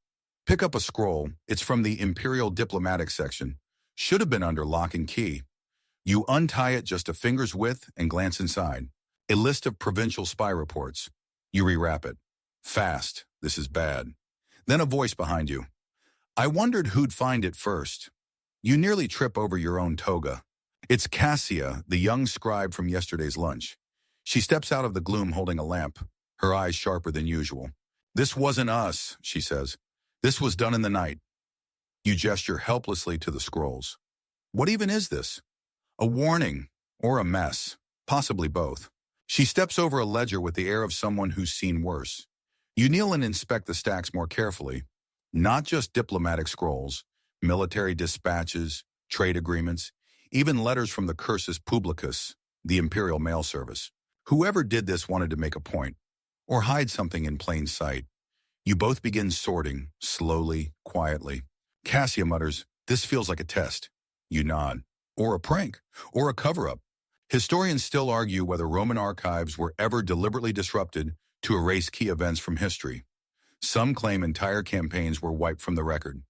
Pick up a scroll. It's from the Imperial Diplomatic section. Should have been under lock and key. You untie it just a finger's width and glance inside. A list of provincial spy reports. You rewrap it. Fast. This is bad. Then a voice behind you. I wondered who'd find it first. You nearly trip over your own toga. It's Cassia, the young scribe from yesterday's lunch. She steps out of the gloom holding a lamp, her eyes sharper than usual. This wasn't us, she says. This was done in the night. You gesture helplessly to the scrolls. What even is this? A warning, or a mess, possibly both. She steps over a ledger with the air of someone who's seen worse. You kneel and inspect the stacks more carefully. Not just diplomatic scrolls, military dispatches, trade agreements, even letters from the cursus publicus, the imperial mail service. Whoever did this wanted to make a point, or hide something in plain sight. You both begin sorting, slowly, quietly. Cassia mutters, "This feels like a test." You nod. Or a prank, or a cover-up. Historians still argue whether Roman archives were ever deliberately disrupted to erase key events from history. Some claim entire campaigns were wiped from the record.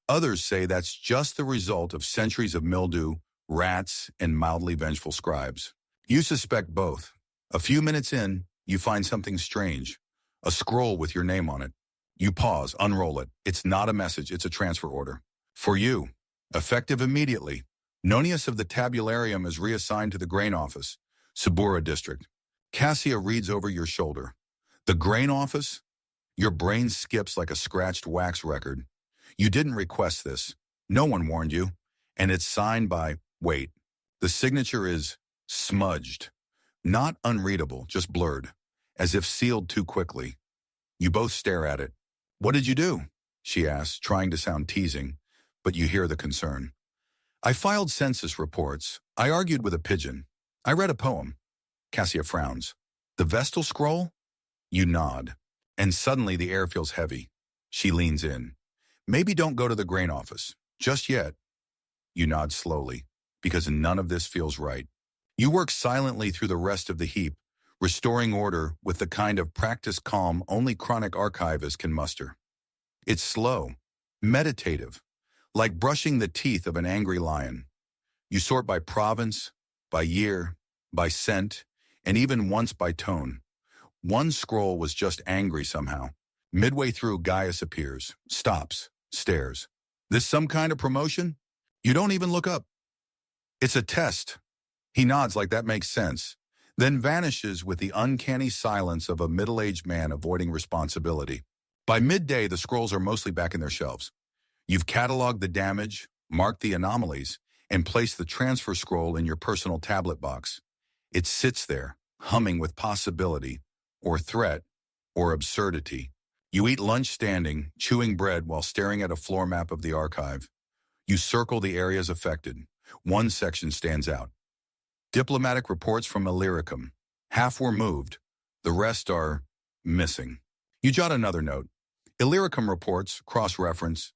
Others say that's just the result of centuries of mildew, rats, and mildly vengeful scribes. You suspect both. A few minutes in, you find something strange. A scroll with your name on it. You pause, unroll it. It's not a message, it's a transfer order. For you, effective immediately. Nonius of the Tabularium is reassigned to the grain office, Sabura district. Cassia reads over your shoulder. The grain office? Your brain skips like a scratched wax record. You didn't request this. No one warned you. And it's signed by, wait, the signature is smudged. Not unreadable, just blurred, as if sealed too quickly. You both stare at it. What did you do? She asks, trying to sound teasing, but you hear the concern. I filed census reports. I argued with a pigeon. I read a poem. Cassia frowns. The Vestal Scroll? You nod. And suddenly the air feels heavy. She leans in. Maybe don't go to the grain office. Just yet. You nod slowly, because none of this feels right. You work silently through the rest of the heap, restoring order with the kind of practiced calm only chronic archivists can muster. It's slow, meditative, like brushing the teeth of an angry lion. You sort by province, by year, by scent, and even once by tone. One scroll was just angry somehow. Midway through, Gaius appears, stops, stares. This some kind of promotion? You don't even look up. It's a test. He nods like that makes sense, then vanishes with the uncanny silence of a middle-aged man avoiding responsibility. By midday, the scrolls are mostly back in their shelves. You've cataloged the damage, marked the anomalies, and placed the transfer scroll in your personal tablet box. It sits there, humming with possibility, or threat, or absurdity. You eat lunch standing, chewing bread while staring at a floor map of the archive. You circle the areas affected. One section stands out. Diplomatic reports from Illyricum. Half were moved. The rest are missing. You jot another note. Illyricum reports, cross-reference.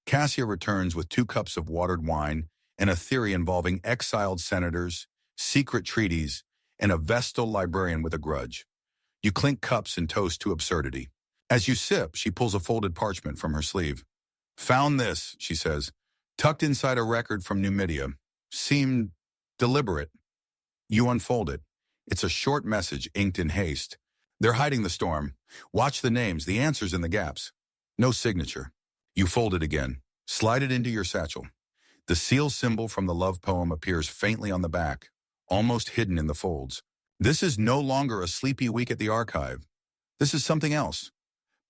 Cassia returns with 2 cups of watered wine and a theory involving exiled senators, secret treaties, and a Vestal librarian with a grudge. You clink cups and toast to absurdity. As you sip, she pulls a folded parchment from her sleeve. Found this, she says, tucked inside a record from Numidia. Seemed deliberate. You unfold it. It's a short message inked in haste. They're hiding the storm. Watch the names, the answers in the gaps. No signature. You fold it again. Slide it into your satchel. The seal symbol from the love poem appears faintly on the back, almost hidden in the folds. This is no longer a sleepy week at the archive. This is something else.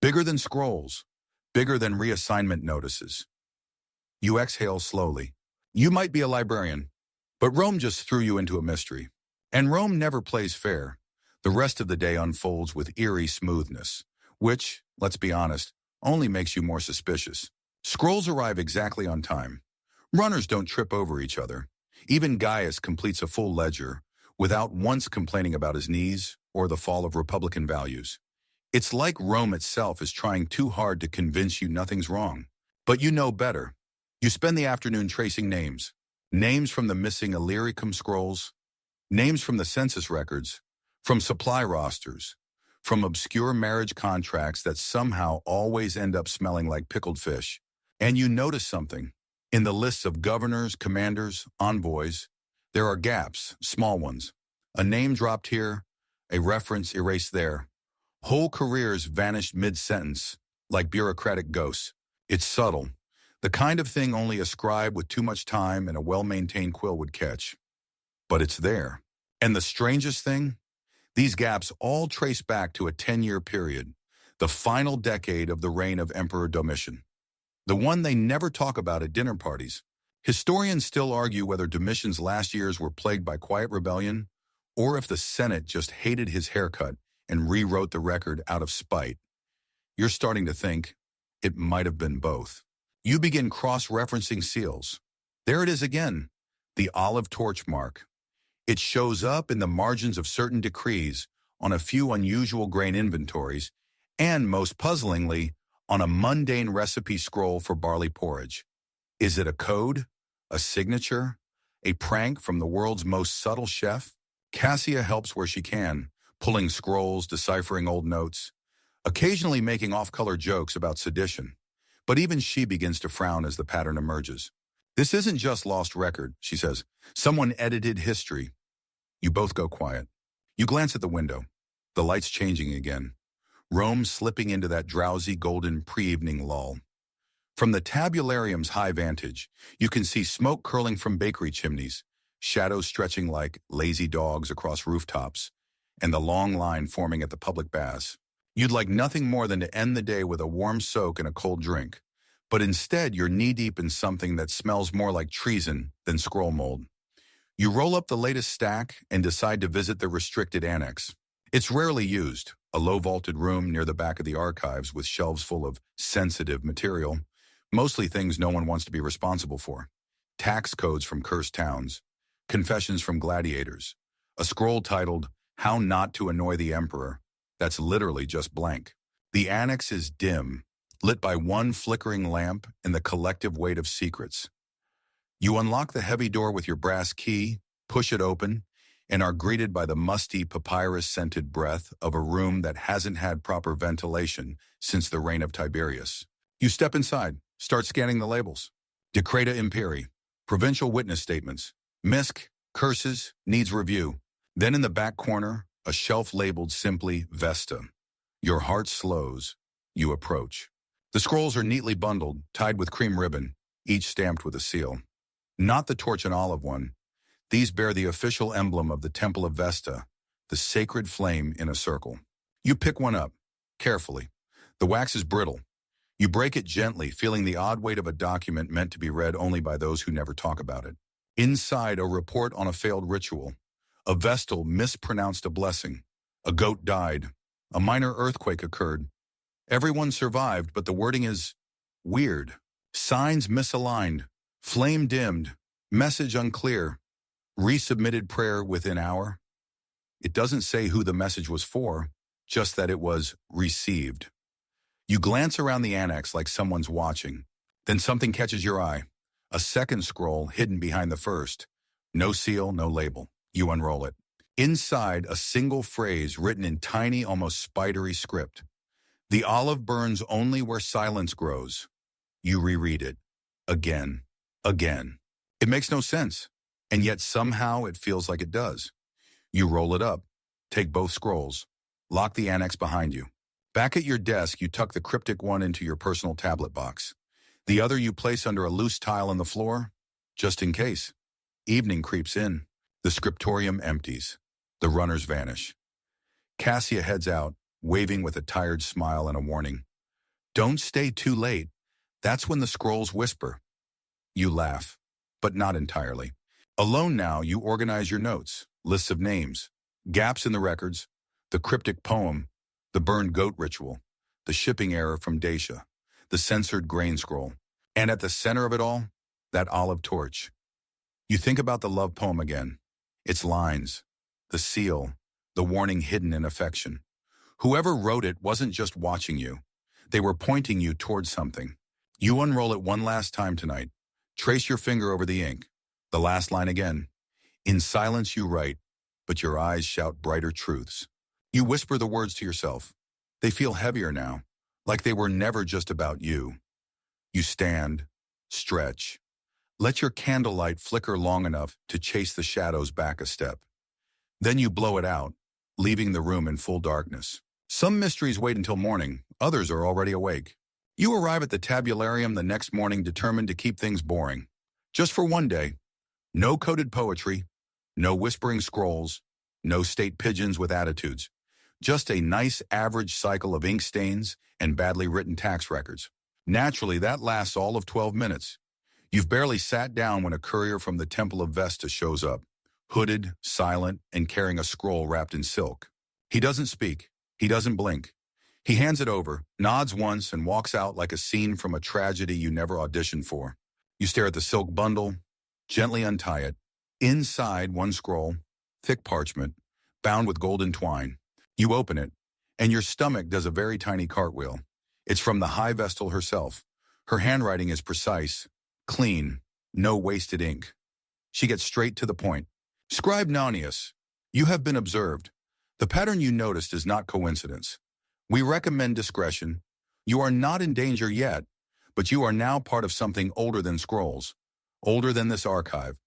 Bigger than scrolls. Bigger than reassignment notices. You exhale slowly. You might be a librarian, but Rome just threw you into a mystery. And Rome never plays fair. The rest of the day unfolds with eerie smoothness, which, let's be honest, only makes you more suspicious. Scrolls arrive exactly on time. Runners don't trip over each other. Even Gaius completes a full ledger without once complaining about his knees or the fall of Republican values. It's like Rome itself is trying too hard to convince you nothing's wrong. But you know better. You spend the afternoon tracing names. Names from the missing Illyricum scrolls. Names from the census records. From supply rosters. From obscure marriage contracts that somehow always end up smelling like pickled fish. And you notice something. In the lists of governors, commanders, envoys, there are gaps, small ones. A name dropped here, a reference erased there. Whole careers vanished mid-sentence, like bureaucratic ghosts. It's subtle, the kind of thing only a scribe with too much time and a well-maintained quill would catch. But it's there. And the strangest thing? These gaps all trace back to a 10-year period, the final decade of the reign of Emperor Domitian. The one they never talk about at dinner parties. Historians still argue whether Domitian's last years were plagued by quiet rebellion, or if the Senate just hated his haircut and rewrote the record out of spite. You're starting to think it might have been both. You begin cross-referencing seals. There it is again, the olive torch mark. It shows up in the margins of certain decrees, on a few unusual grain inventories, and most puzzlingly, on a mundane recipe scroll for barley porridge. Is it a code? A signature? A prank from the world's most subtle chef? Cassia helps where she can, pulling scrolls, deciphering old notes, occasionally making off-color jokes about sedition. But even she begins to frown as the pattern emerges. This isn't just lost record, she says. Someone edited history. You both go quiet. You glance at the window. The light's changing again. Rome slipping into that drowsy golden pre-evening lull. From the tabularium's high vantage, you can see smoke curling from bakery chimneys, shadows stretching like lazy dogs across rooftops, and the long line forming at the public baths. You'd like nothing more than to end the day with a warm soak and a cold drink, but instead you're knee-deep in something that smells more like treason than scroll mold. You roll up the latest stack and decide to visit the restricted annex. It's rarely used, a low-vaulted room near the back of the archives with shelves full of sensitive material, mostly things no one wants to be responsible for. Tax codes from cursed towns, confessions from gladiators, a scroll titled, "How Not to Annoy the Emperor," that's literally just blank. The annex is dim, lit by one flickering lamp and the collective weight of secrets. You unlock the heavy door with your brass key, push it open, and are greeted by the musty papyrus-scented breath of a room that hasn't had proper ventilation since the reign of Tiberius. You step inside, start scanning the labels. Decreta Imperi, provincial witness statements, misc, curses, needs review. Then in the back corner, a shelf labeled simply Vesta. Your heart slows. You approach. The scrolls are neatly bundled, tied with cream ribbon, each stamped with a seal. Not the torch and olive one. These bear the official emblem of the Temple of Vesta, the sacred flame in a circle. You pick one up, carefully. The wax is brittle. You break it gently, feeling the odd weight of a document meant to be read only by those who never talk about it. Inside, a report on a failed ritual. A vestal mispronounced a blessing. A goat died. A minor earthquake occurred. Everyone survived, but the wording is weird. Signs misaligned. Flame dimmed. Message unclear. Resubmitted prayer within hour. It doesn't say who the message was for, just that it was received. You glance around the annex like someone's watching. Then something catches your eye. A second scroll hidden behind the first. No seal, no label. You unroll it. Inside, a single phrase written in tiny, almost spidery script. The olive burns only where silence grows. You reread it. Again. Again. It makes no sense. And yet somehow it feels like it does. You roll it up, take both scrolls. Lock the annex behind you. Back at your desk, you tuck the cryptic one into your personal tablet box. The other you place under a loose tile on the floor, just in case. Evening creeps in. The scriptorium empties. The runners vanish. Cassia heads out, waving with a tired smile and a warning. Don't stay too late. That's when the scrolls whisper. You laugh, but not entirely. Alone now, you organize your notes, lists of names, gaps in the records, the cryptic poem, the burned goat ritual, the shipping error from Dacia, the censored grain scroll, and at the center of it all, that olive torch. You think about the love poem again, its lines, the seal, the warning hidden in affection. Whoever wrote it wasn't just watching you. They were pointing you towards something. You unroll it one last time tonight. Trace your finger over the ink. The last line again. In silence you write, but your eyes shout brighter truths. You whisper the words to yourself. They feel heavier now, like they were never just about you. You stand, stretch. Let your candlelight flicker long enough to chase the shadows back a step. Then you blow it out, leaving the room in full darkness. Some mysteries wait until morning, others are already awake. You arrive at the tabularium the next morning determined to keep things boring. Just for one day. No coded poetry, no whispering scrolls, no state pigeons with attitudes. Just a nice average cycle of ink stains and badly written tax records. Naturally, that lasts all of 12 minutes. You've barely sat down when a courier from the Temple of Vesta shows up, hooded, silent, and carrying a scroll wrapped in silk. He doesn't speak. He doesn't blink. He hands it over, nods once, and walks out like a scene from a tragedy you never auditioned for. You stare at the silk bundle, gently untie it. Inside, one scroll, thick parchment, bound with golden twine. You open it, and your stomach does a very tiny cartwheel. It's from the High Vestal herself. Her handwriting is precise, clean, no wasted ink. She gets straight to the point. Scribe Nonius, you have been observed. The pattern you noticed is not coincidence. We recommend discretion. You are not in danger yet, but you are now part of something older than scrolls, older than this archive.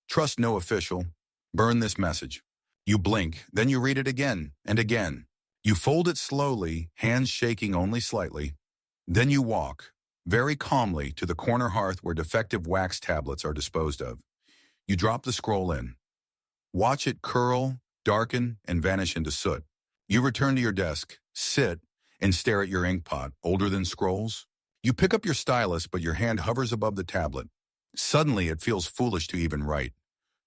Trust no official. Burn this message. You blink, then you read it again and again. You fold it slowly, hands shaking only slightly. Then you walk, very calmly, to the corner hearth where defective wax tablets are disposed of. You drop the scroll in. Watch it curl, darken, and vanish into soot. You return to your desk, sit, and stare at your inkpot, older than scrolls. You pick up your stylus, but your hand hovers above the tablet. Suddenly, it feels foolish to even write.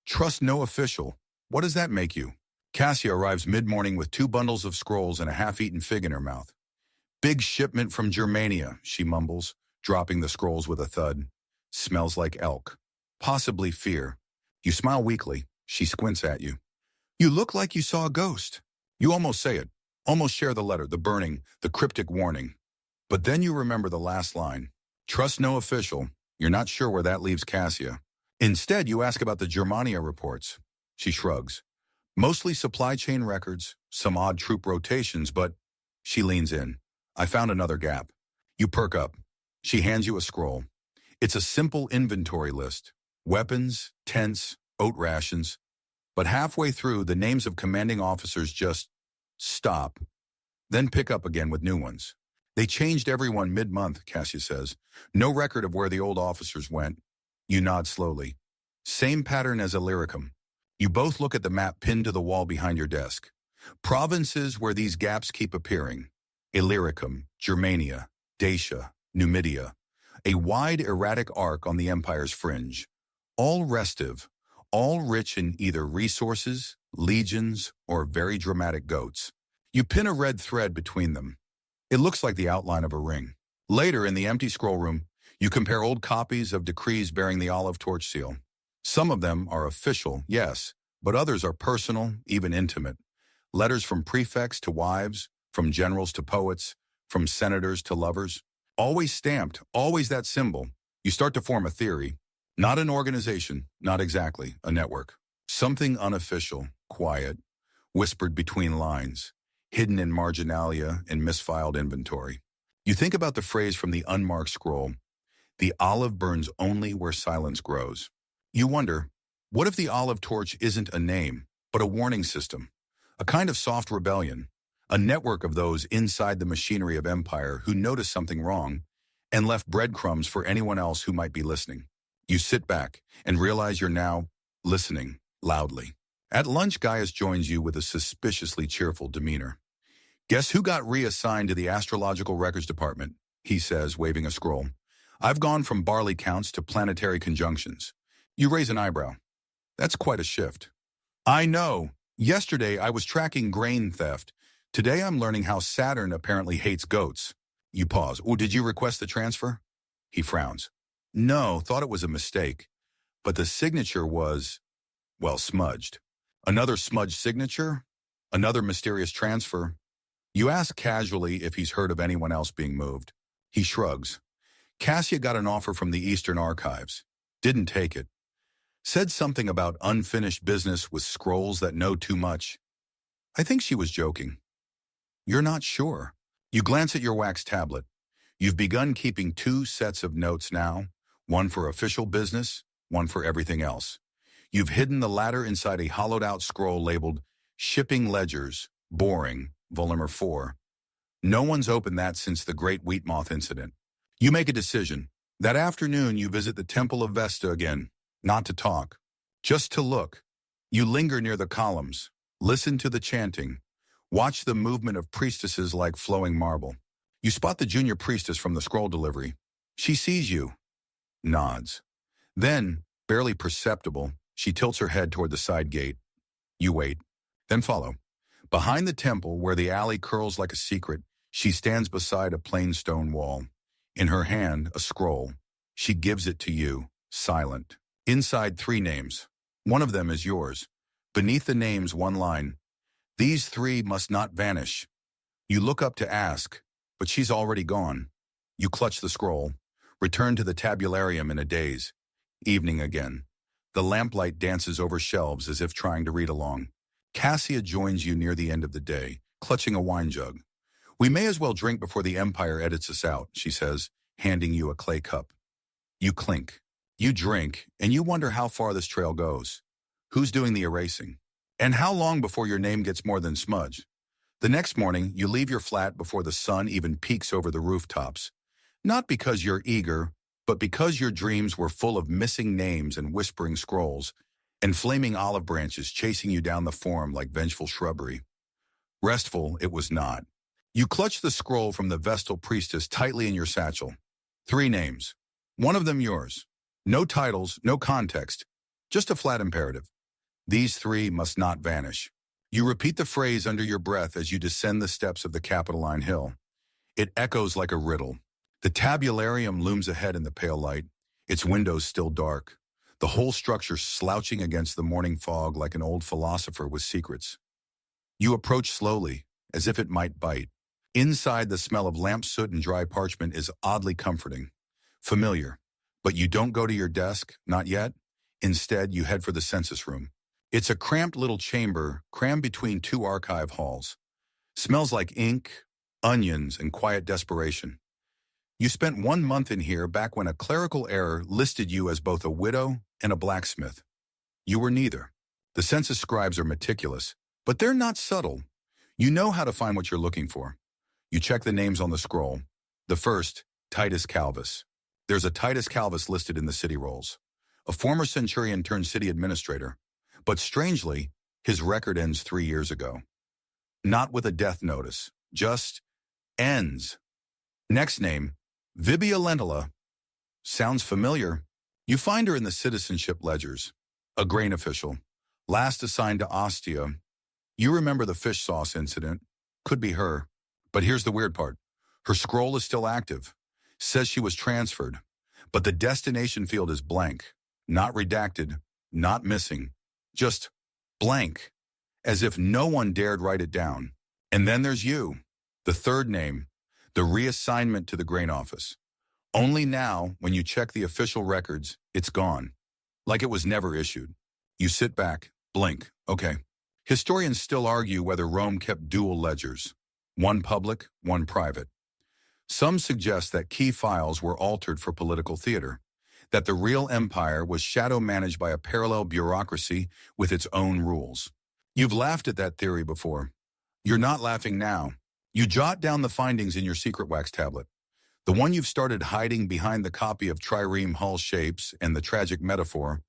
Trust no official. What does that make you? Cassia arrives mid-morning with 2 bundles of scrolls and a half-eaten fig in her mouth. Big shipment from Germania, she mumbles, dropping the scrolls with a thud. Smells like elk. Possibly fear. You smile weakly. She squints at you. You look like you saw a ghost. You almost say it, almost share the letter, the burning, the cryptic warning. But then you remember the last line. Trust no official. You're not sure where that leaves Cassia. Instead, you ask about the Germania reports. She shrugs. Mostly supply chain records, some odd troop rotations, but she leans in. I found another gap. You perk up. She hands you a scroll. It's a simple inventory list. Weapons, tents, oat rations. But halfway through, the names of commanding officers just stop, then pick up again with new ones. They changed everyone mid-month, Cassia says. No record of where the old officers went. You nod slowly. Same pattern as Illyricum. You both look at the map pinned to the wall behind your desk. Provinces where these gaps keep appearing. Illyricum, Germania, Dacia, Numidia. A wide, erratic arc on the empire's fringe. All restive. All rich in either resources, legions, or very dramatic goats. You pin a red thread between them. It looks like the outline of a ring. Later, in the empty scroll room, you compare old copies of decrees bearing the olive torch seal. Some of them are official, yes, but others are personal, even intimate. Letters from prefects to wives, from generals to poets, from senators to lovers. Always stamped, always that symbol. You start to form a theory. Not an organization, not exactly, a network. Something unofficial, quiet, whispered between lines, hidden in marginalia and misfiled inventory. You think about the phrase from the unmarked scroll, the olive burns only where silence grows. You wonder, what if the olive torch isn't a name, but a warning system? A kind of soft rebellion, A network of those inside the machinery of empire who noticed something wrong and left breadcrumbs for anyone else who might be listening. You sit back and realize you're now listening loudly. At lunch, Gaius joins you with a suspiciously cheerful demeanor. Guess who got reassigned to the astrological records department? He says, waving a scroll. I've gone from barley counts to planetary conjunctions. You raise an eyebrow. That's quite a shift. I know. Yesterday I was tracking grain theft. Today I'm learning how Saturn apparently hates goats. You pause. Oh, did you request the transfer? He frowns. No, thought it was a mistake. But the signature was, well, smudged. Another smudged signature? Another mysterious transfer? You ask casually if he's heard of anyone else being moved. He shrugs. Cassia got an offer from the Eastern Archives. Didn't take it. Said something about unfinished business with scrolls that know too much. I think she was joking. You're not sure. You glance at your wax tablet. You've begun keeping 2 sets of notes now, one for official business, one for everything else. You've hidden the latter inside a hollowed-out scroll labeled Shipping Ledgers, Boring, Volume 4. No one's opened that since the Great Wheat Moth incident. You make a decision. That afternoon you visit the Temple of Vesta again, not to talk, just to look. You linger near the columns, listen to the chanting, watch the movement of priestesses like flowing marble. You spot the junior priestess from the scroll delivery. She sees you, nods. Then, barely perceptible, she tilts her head toward the side gate. You wait, then follow. Behind the temple, where the alley curls like a secret, she stands beside a plain stone wall. In her hand, a scroll. She gives it to you, silent. Inside 3 names. One of them is yours. Beneath the names, 1 line. These 3 must not vanish. You look up to ask, but she's already gone. You clutch the scroll, return to the tabularium in a daze. Evening again. The lamplight dances over shelves as if trying to read along. Cassia joins you near the end of the day, clutching a wine jug. We may as well drink before the Empire edits us out, she says, handing you a clay cup. You clink. You drink, and you wonder how far this trail goes. Who's doing the erasing? And how long before your name gets more than smudged? The next morning, you leave your flat before the sun even peeks over the rooftops. Not because you're eager, but because your dreams were full of missing names and whispering scrolls, and flaming olive branches chasing you down the Forum like vengeful shrubbery. Restful, it was not. You clutch the scroll from the Vestal priestess tightly in your satchel. 3 names. One of them yours. No titles, no context. Just a flat imperative. These 3 must not vanish. You repeat the phrase under your breath as you descend the steps of the Capitoline Hill. It echoes like a riddle. The tabularium looms ahead in the pale light, its windows still dark, the whole structure slouching against the morning fog like an old philosopher with secrets. You approach slowly, as if it might bite. Inside, the smell of lamp soot and dry parchment is oddly comforting, familiar. But you don't go to your desk, not yet. Instead, you head for the census room. It's a cramped little chamber crammed between 2 archive halls. Smells like ink, onions, and quiet desperation. You spent 1 month in here back when a clerical error listed you as both a widow and a blacksmith. You were neither. The census scribes are meticulous, but they're not subtle. You know how to find what you're looking for. You check the names on the scroll. The first, Titus Calvus. There's a Titus Calvus listed in the city rolls, a former centurion turned city administrator. But strangely, his record ends 3 years ago. Not with a death notice, just ends. Next name, Vibia Lentula. Sounds familiar. You find her in the citizenship ledgers. A grain official. Last assigned to Ostia. You remember the fish sauce incident. Could be her. But here's the weird part. Her scroll is still active. Says she was transferred. But the destination field is blank. Not redacted. Not missing. Just blank. As if no one dared write it down. And then there's you. The third name. The reassignment to the grain office. Only now, when you check the official records, it's gone. Like it was never issued. You sit back, blink. Okay. Historians still argue whether Rome kept dual ledgers. One public, one private. Some suggest that key files were altered for political theater. That the real empire was shadow managed by a parallel bureaucracy with its own rules. You've laughed at that theory before. You're not laughing now. You jot down the findings in your secret wax tablet. The one you've started hiding behind the copy of Trireme Hull Shapes and the Tragic Metaphor,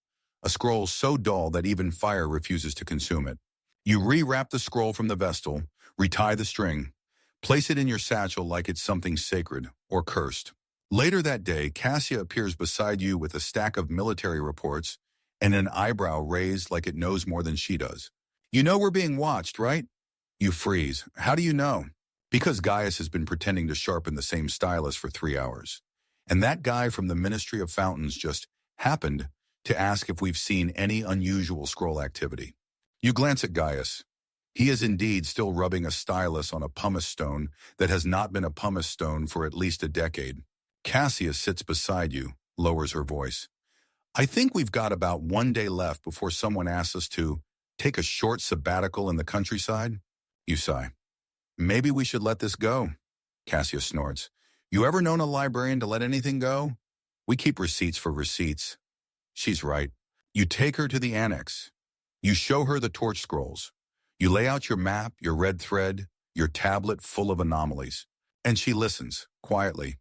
a scroll so dull that even fire refuses to consume it. You rewrap the scroll from the vestal, retie the string, place it in your satchel like it's something sacred or cursed. Later that day, Cassia appears beside you with a stack of military reports and an eyebrow raised like it knows more than she does. You know we're being watched, right? You freeze. How do you know? Because Gaius has been pretending to sharpen the same stylus for 3 hours. And that guy from the Ministry of Fountains just happened to ask if we've seen any unusual scroll activity. You glance at Gaius. He is indeed still rubbing a stylus on a pumice stone that has not been a pumice stone for at least a decade. Cassia sits beside you, lowers her voice. I think we've got about 1 day left before someone asks us to take a short sabbatical in the countryside. You sigh. Maybe we should let this go. Cassia snorts. You ever known a librarian to let anything go? We keep receipts for receipts. She's right. You take her to the annex. You show her the torch scrolls. You lay out your map, your red thread, your tablet full of anomalies. And she listens, quietly,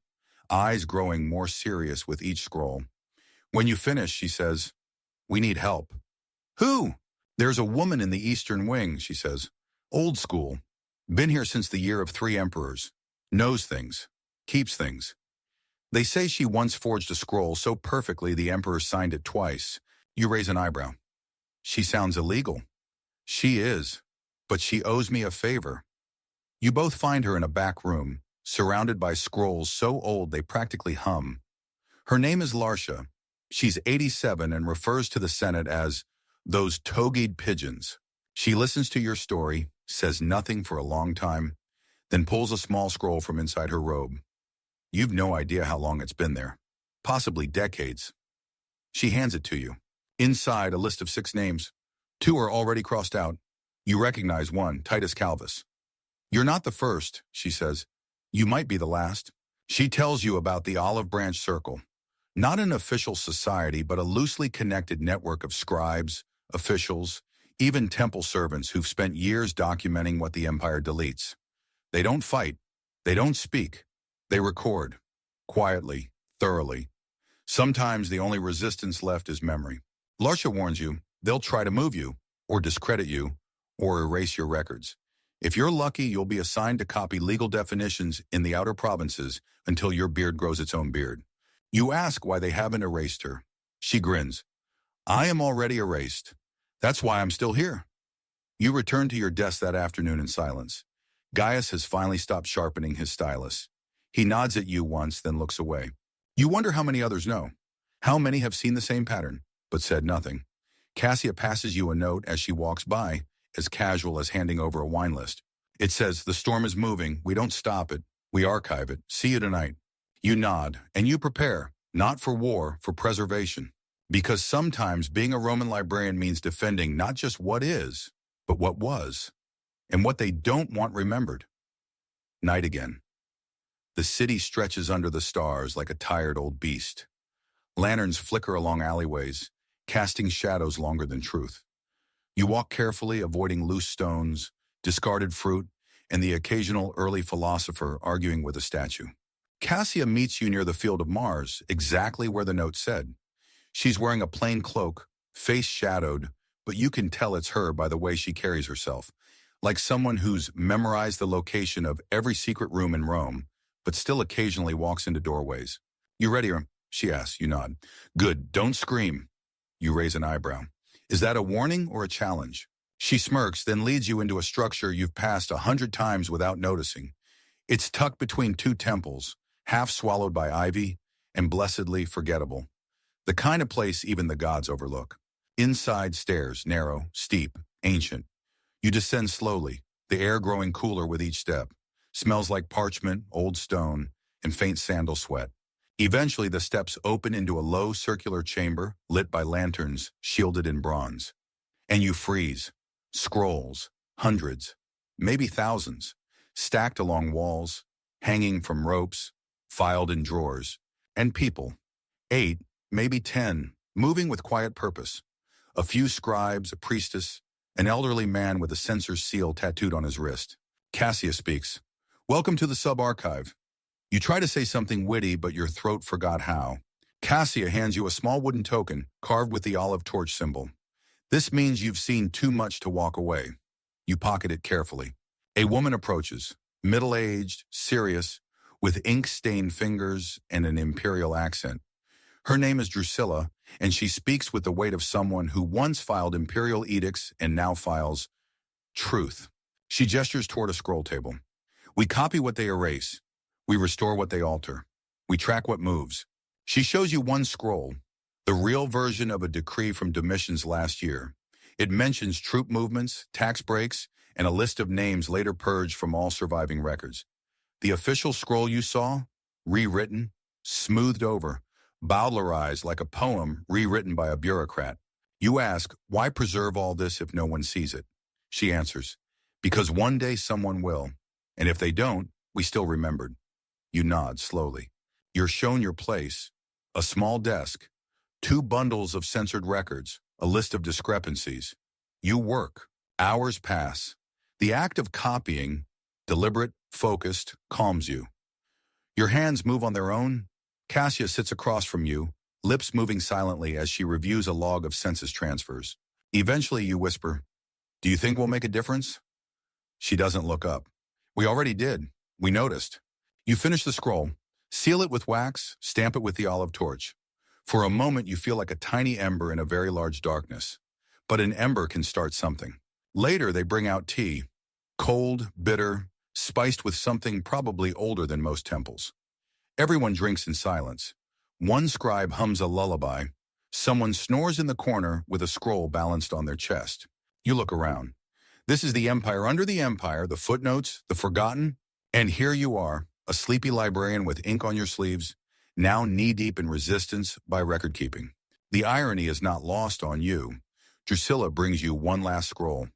eyes growing more serious with each scroll. When you finish, she says, we need help. Who? There's a woman in the eastern wing, she says. Old school. Been here since the year of 3 emperors. Knows things. Keeps things. They say she once forged a scroll so perfectly the emperor signed it twice. You raise an eyebrow. She sounds illegal. She is. But she owes me a favor. You both find her in a back room, surrounded by scrolls so old they practically hum. Her name is Larsha. She's 87 and refers to the Senate as those togied pigeons. She listens to your story, says nothing for a long time, then pulls a small scroll from inside her robe. You've no idea how long it's been there. Possibly decades. She hands it to you. Inside, a list of 6 names. 2 are already crossed out. You recognize one, Titus Calvus. You're not the first, she says. You might be the last. She tells you about the Olive Branch Circle. Not an official society, but a loosely connected network of scribes, officials, even temple servants who've spent years documenting what the empire deletes. They don't fight. They don't speak. They record. Quietly, thoroughly. Sometimes the only resistance left is memory. Larsha warns you, they'll try to move you, or discredit you, or erase your records. If you're lucky, you'll be assigned to copy legal definitions in the outer provinces until your beard grows its own beard. You ask why they haven't erased her. She grins. I am already erased. That's why I'm still here. You return to your desk that afternoon in silence. Gaius has finally stopped sharpening his stylus. He nods at you once, then looks away. You wonder how many others know. How many have seen the same pattern, but said nothing. Cassia passes you a note as she walks by, as casual as handing over a wine list. It says, the storm is moving. We don't stop it. We archive it. See you tonight. You nod, and you prepare, not for war, for preservation. Because sometimes being a Roman librarian means defending not just what is, but what was, and what they don't want remembered. Night again. The city stretches under the stars like a tired old beast. Lanterns flicker along alleyways, casting shadows longer than truth. You walk carefully, avoiding loose stones, discarded fruit, and the occasional early philosopher arguing with a statue. Cassia meets you near the Field of Mars, exactly where the note said. She's wearing a plain cloak, face shadowed, but you can tell it's her by the way she carries herself, like someone who's memorized the location of every secret room in Rome, but still occasionally walks into doorways. You ready, she asks. You nod. Good, don't scream. You raise an eyebrow. Is that a warning or a challenge? She smirks, then leads you into a structure you've passed 100 times without noticing. It's tucked between 2 temples, half swallowed by ivy, and blessedly forgettable. The kind of place even the gods overlook. Inside stairs, narrow, steep, ancient. You descend slowly, the air growing cooler with each step. Smells like parchment, old stone, and faint sandal sweat. Eventually, the steps open into a low circular chamber lit by lanterns shielded in bronze. And you freeze. Scrolls, hundreds, maybe thousands, stacked along walls, hanging from ropes, filed in drawers. And people, 8, maybe 10, moving with quiet purpose. A few scribes, a priestess, an elderly man with a censor's seal tattooed on his wrist. Cassia speaks. Welcome to the sub-archive. You try to say something witty, but your throat forgot how. Cassia hands you a small wooden token, carved with the olive torch symbol. This means you've seen too much to walk away. You pocket it carefully. A woman approaches, middle-aged, serious, with ink-stained fingers and an imperial accent. Her name is Drusilla, and she speaks with the weight of someone who once filed imperial edicts and now files truth. She gestures toward a scroll table. We copy what they erase. We restore what they alter. We track what moves. She shows you one scroll, the real version of a decree from Domitian's last year. It mentions troop movements, tax breaks, and a list of names later purged from all surviving records. The official scroll you saw, rewritten, smoothed over, bowdlerized like a poem rewritten by a bureaucrat. You ask, why preserve all this if no one sees it? She answers, because one day someone will, and if they don't, we still remembered. You nod slowly. You're shown your place, a small desk, 2 bundles of censored records, a list of discrepancies. You work. Hours pass. The act of copying, deliberate, focused, calms you. Your hands move on their own. Cassia sits across from you, lips moving silently as she reviews a log of census transfers. Eventually you whisper, do you think we'll make a difference? She doesn't look up. We already did. We noticed. You finish the scroll, seal it with wax, stamp it with the olive torch. For a moment you feel like a tiny ember in a very large darkness. But an ember can start something. Later they bring out tea, cold, bitter, spiced with something probably older than most temples. Everyone drinks in silence. One scribe hums a lullaby. Someone snores in the corner with a scroll balanced on their chest. You look around. This is the empire under the empire, the footnotes, the forgotten, and here you are, a sleepy librarian with ink on your sleeves, now knee-deep in resistance by record-keeping. The irony is not lost on you. Drusilla brings you one last scroll.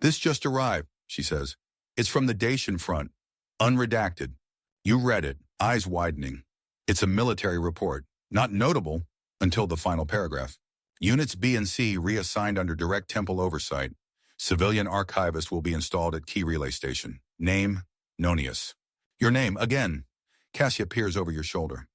This just arrived, she says. It's from the Dacian front, unredacted. You read it, eyes widening. It's a military report, not notable until the final paragraph. Units B and C reassigned under direct temple oversight. Civilian archivist will be installed at key relay station. Name, Nonius. Your name, again. Cassia peers over your shoulder.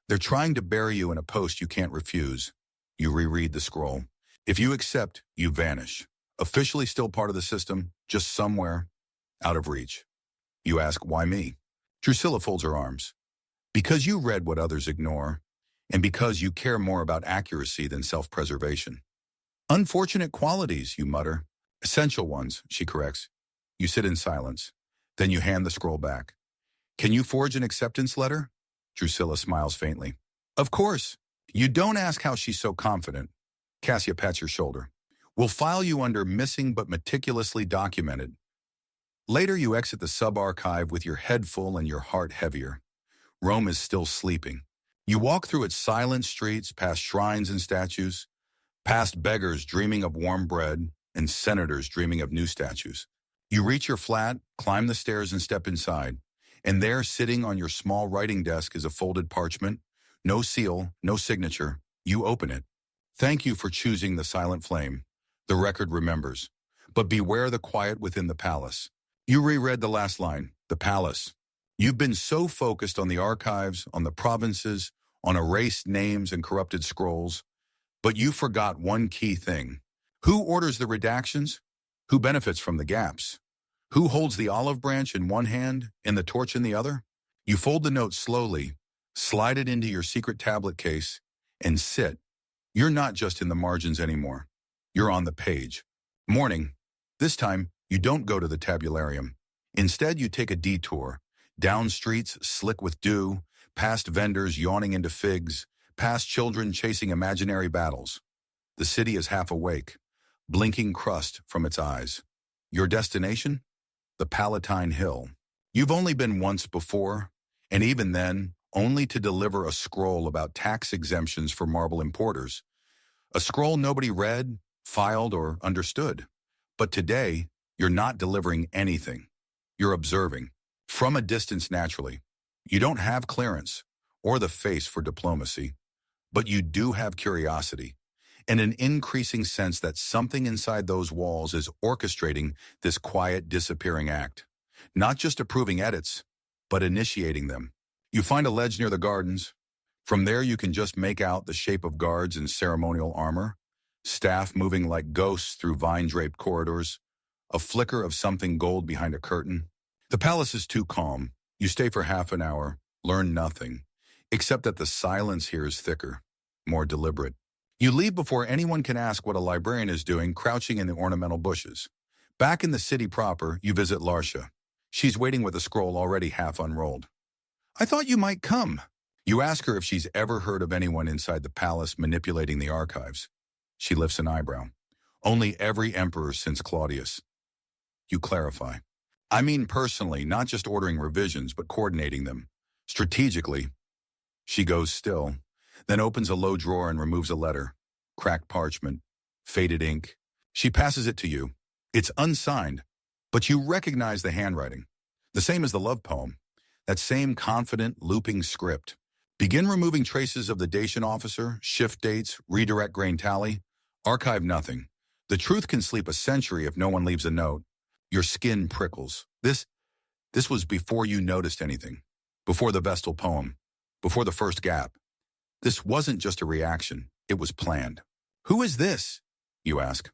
They're trying to bury you in a post you can't refuse. You reread the scroll. If you accept, you vanish. Officially still part of the system, just somewhere, out of reach. You ask, why me? Drusilla folds her arms. Because you read what others ignore, and because you care more about accuracy than self-preservation. Unfortunate qualities, you mutter. Essential ones, she corrects. You sit in silence. Then you hand the scroll back. Can you forge an acceptance letter? Drusilla smiles faintly. Of course. You don't ask how she's so confident. Cassia pats your shoulder. We'll file you under missing but meticulously documented. Later you exit the sub-archive with your head full and your heart heavier. Rome is still sleeping. You walk through its silent streets, past shrines and statues, past beggars dreaming of warm bread, and senators dreaming of new statues. You reach your flat, climb the stairs and step inside, and there, sitting on your small writing desk, is a folded parchment. No seal, no signature. You open it. Thank you for choosing the silent flame. The record remembers. But beware the quiet within the palace. You reread the last line, the palace. You've been so focused on the archives, on the provinces, on erased names and corrupted scrolls, but you forgot one key thing. Who orders the redactions? Who benefits from the gaps? Who holds the olive branch in one hand and the torch in the other? You fold the note slowly, slide it into your secret tablet case, and sit. You're not just in the margins anymore. You're on the page. Morning. This time, you don't go to the tabularium. Instead, you take a detour, down streets slick with dew, past vendors yawning into figs, past children chasing imaginary battles. The city is half awake, blinking crust from its eyes. Your destination? The Palatine Hill. You've only been once before, and even then, only to deliver a scroll about tax exemptions for marble importers. A scroll nobody read, filed, or understood. But today, you're not delivering anything. You're observing, from a distance naturally. You don't have clearance, or the face for diplomacy, but you do have curiosity, and an increasing sense that something inside those walls is orchestrating this quiet, disappearing act. Not just approving edits, but initiating them. You find a ledge near the gardens. From there you can just make out the shape of guards in ceremonial armor, staff moving like ghosts through vine-draped corridors, a flicker of something gold behind a curtain. The palace is too calm. You stay for half an hour, learn nothing, except that the silence here is thicker, more deliberate. You leave before anyone can ask what a librarian is doing crouching in the ornamental bushes. Back in the city proper, you visit Larsha. She's waiting with a scroll already half unrolled. "I thought you might come." You ask her if she's ever heard of anyone inside the palace manipulating the archives. She lifts an eyebrow. "Only every emperor since Claudius." You clarify. "I mean personally, not just ordering revisions, but coordinating them. Strategically." She goes still, then opens a low drawer and removes a letter. Cracked parchment, faded ink. She passes it to you. It's unsigned, but you recognize the handwriting. The same as the love poem. That same confident, looping script. Begin removing traces of the Dacian officer, shift dates, redirect grain tally. Archive nothing. The truth can sleep a century if no one leaves a note. Your skin prickles. This was before you noticed anything. Before the Vestal poem. Before the first gap. This wasn't just a reaction. It was planned. "Who is this?" you ask.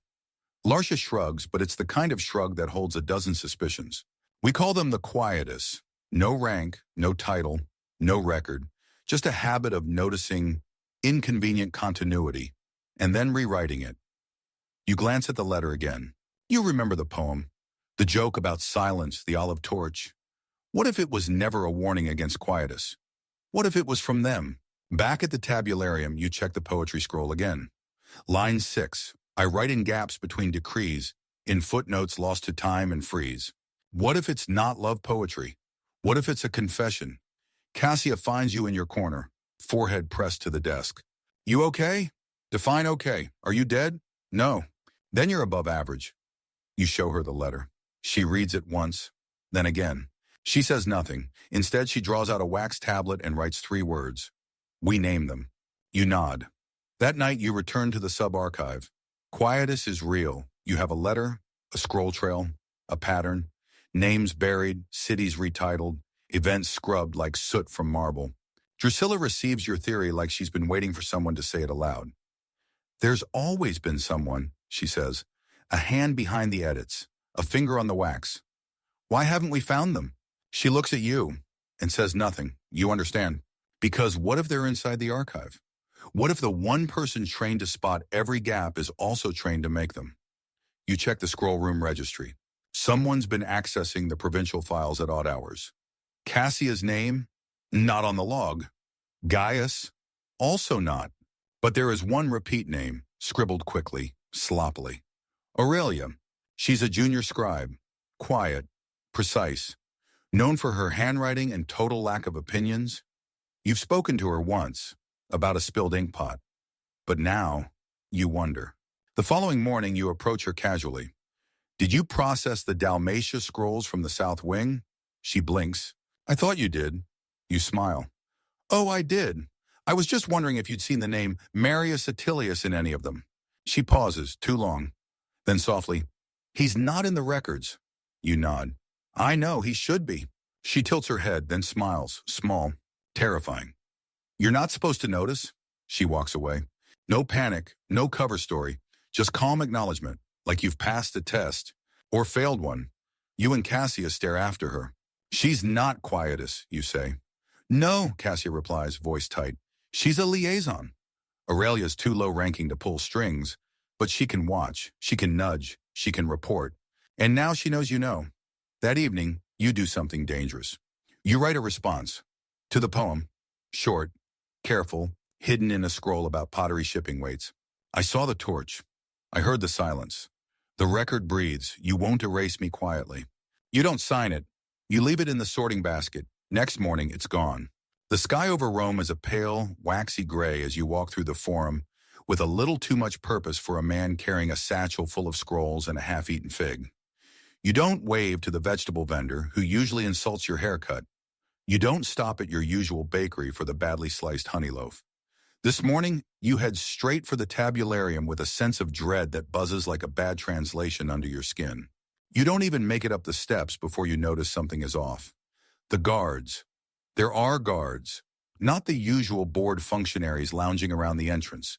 Larsha shrugs, but it's the kind of shrug that holds a dozen suspicions. "We call them the quietus. No rank, no title, no record. Just a habit of noticing inconvenient continuity and then rewriting it." You glance at the letter again. You remember the poem. The joke about silence, the olive torch. What if it was never a warning against quietus? What if it was from them? Back at the tabularium, you check the poetry scroll again. Line 6. "I write in gaps between decrees, in footnotes lost to time and freeze." What if it's not love poetry? What if it's a confession? Cassia finds you in your corner, forehead pressed to the desk. "You okay?" "Define okay. Are you dead?" "No." "Then you're above average." You show her the letter. She reads it once, then again. She says nothing. Instead, she draws out a wax tablet and writes 3 words. "We name them." You nod. That night, you return to the sub-archive. Quietus is real. You have a letter, a scroll trail, a pattern, names buried, cities retitled, events scrubbed like soot from marble. Drusilla receives your theory like she's been waiting for someone to say it aloud. "There's always been someone," she says. "A hand behind the edits, a finger on the wax. Why haven't we found them?" She looks at you and says nothing. You understand. Because what if they're inside the archive? What if the one person trained to spot every gap is also trained to make them? You check the scroll room registry. Someone's been accessing the provincial files at odd hours. Cassia's name? Not on the log. Gaius? Also not. But there is one repeat name, scribbled quickly, sloppily. Aurelia. She's a junior scribe. Quiet. Precise. Known for her handwriting and total lack of opinions. You've spoken to her once, about a spilled ink pot. But now, you wonder. The following morning, you approach her casually. "Did you process the Dalmatia scrolls from the South Wing?" She blinks. "I thought you did." You smile. "Oh, I did. I was just wondering if you'd seen the name Marius Attilius in any of them." She pauses, too long. Then softly, "He's not in the records." You nod. "I know, he should be." She tilts her head, then smiles, small, terrifying. "You're not supposed to notice." She walks away. No panic, no cover story, just calm acknowledgement, like you've passed a test, or failed one. You and Cassia stare after her. "She's not Quietus," you say. "No," Cassia replies, voice tight. "She's a liaison." Aurelia's too low-ranking to pull strings, but she can watch, she can nudge, she can report. And now she knows you know. That evening, you do something dangerous. You write a response to the poem, short, careful, hidden in a scroll about pottery shipping weights. "I saw the torch. I heard the silence. The record breathes. You won't erase me quietly." You don't sign it. You leave it in the sorting basket. Next morning, it's gone. The sky over Rome is a pale, waxy gray as you walk through the forum, with a little too much purpose for a man carrying a satchel full of scrolls and a half-eaten fig. You don't wave to the vegetable vendor, who usually insults your haircut. You don't stop at your usual bakery for the badly sliced honey loaf. This morning, you head straight for the tabularium with a sense of dread that buzzes like a bad translation under your skin. You don't even make it up the steps before you notice something is off. The guards. There are guards. Not the usual bored functionaries lounging around the entrance,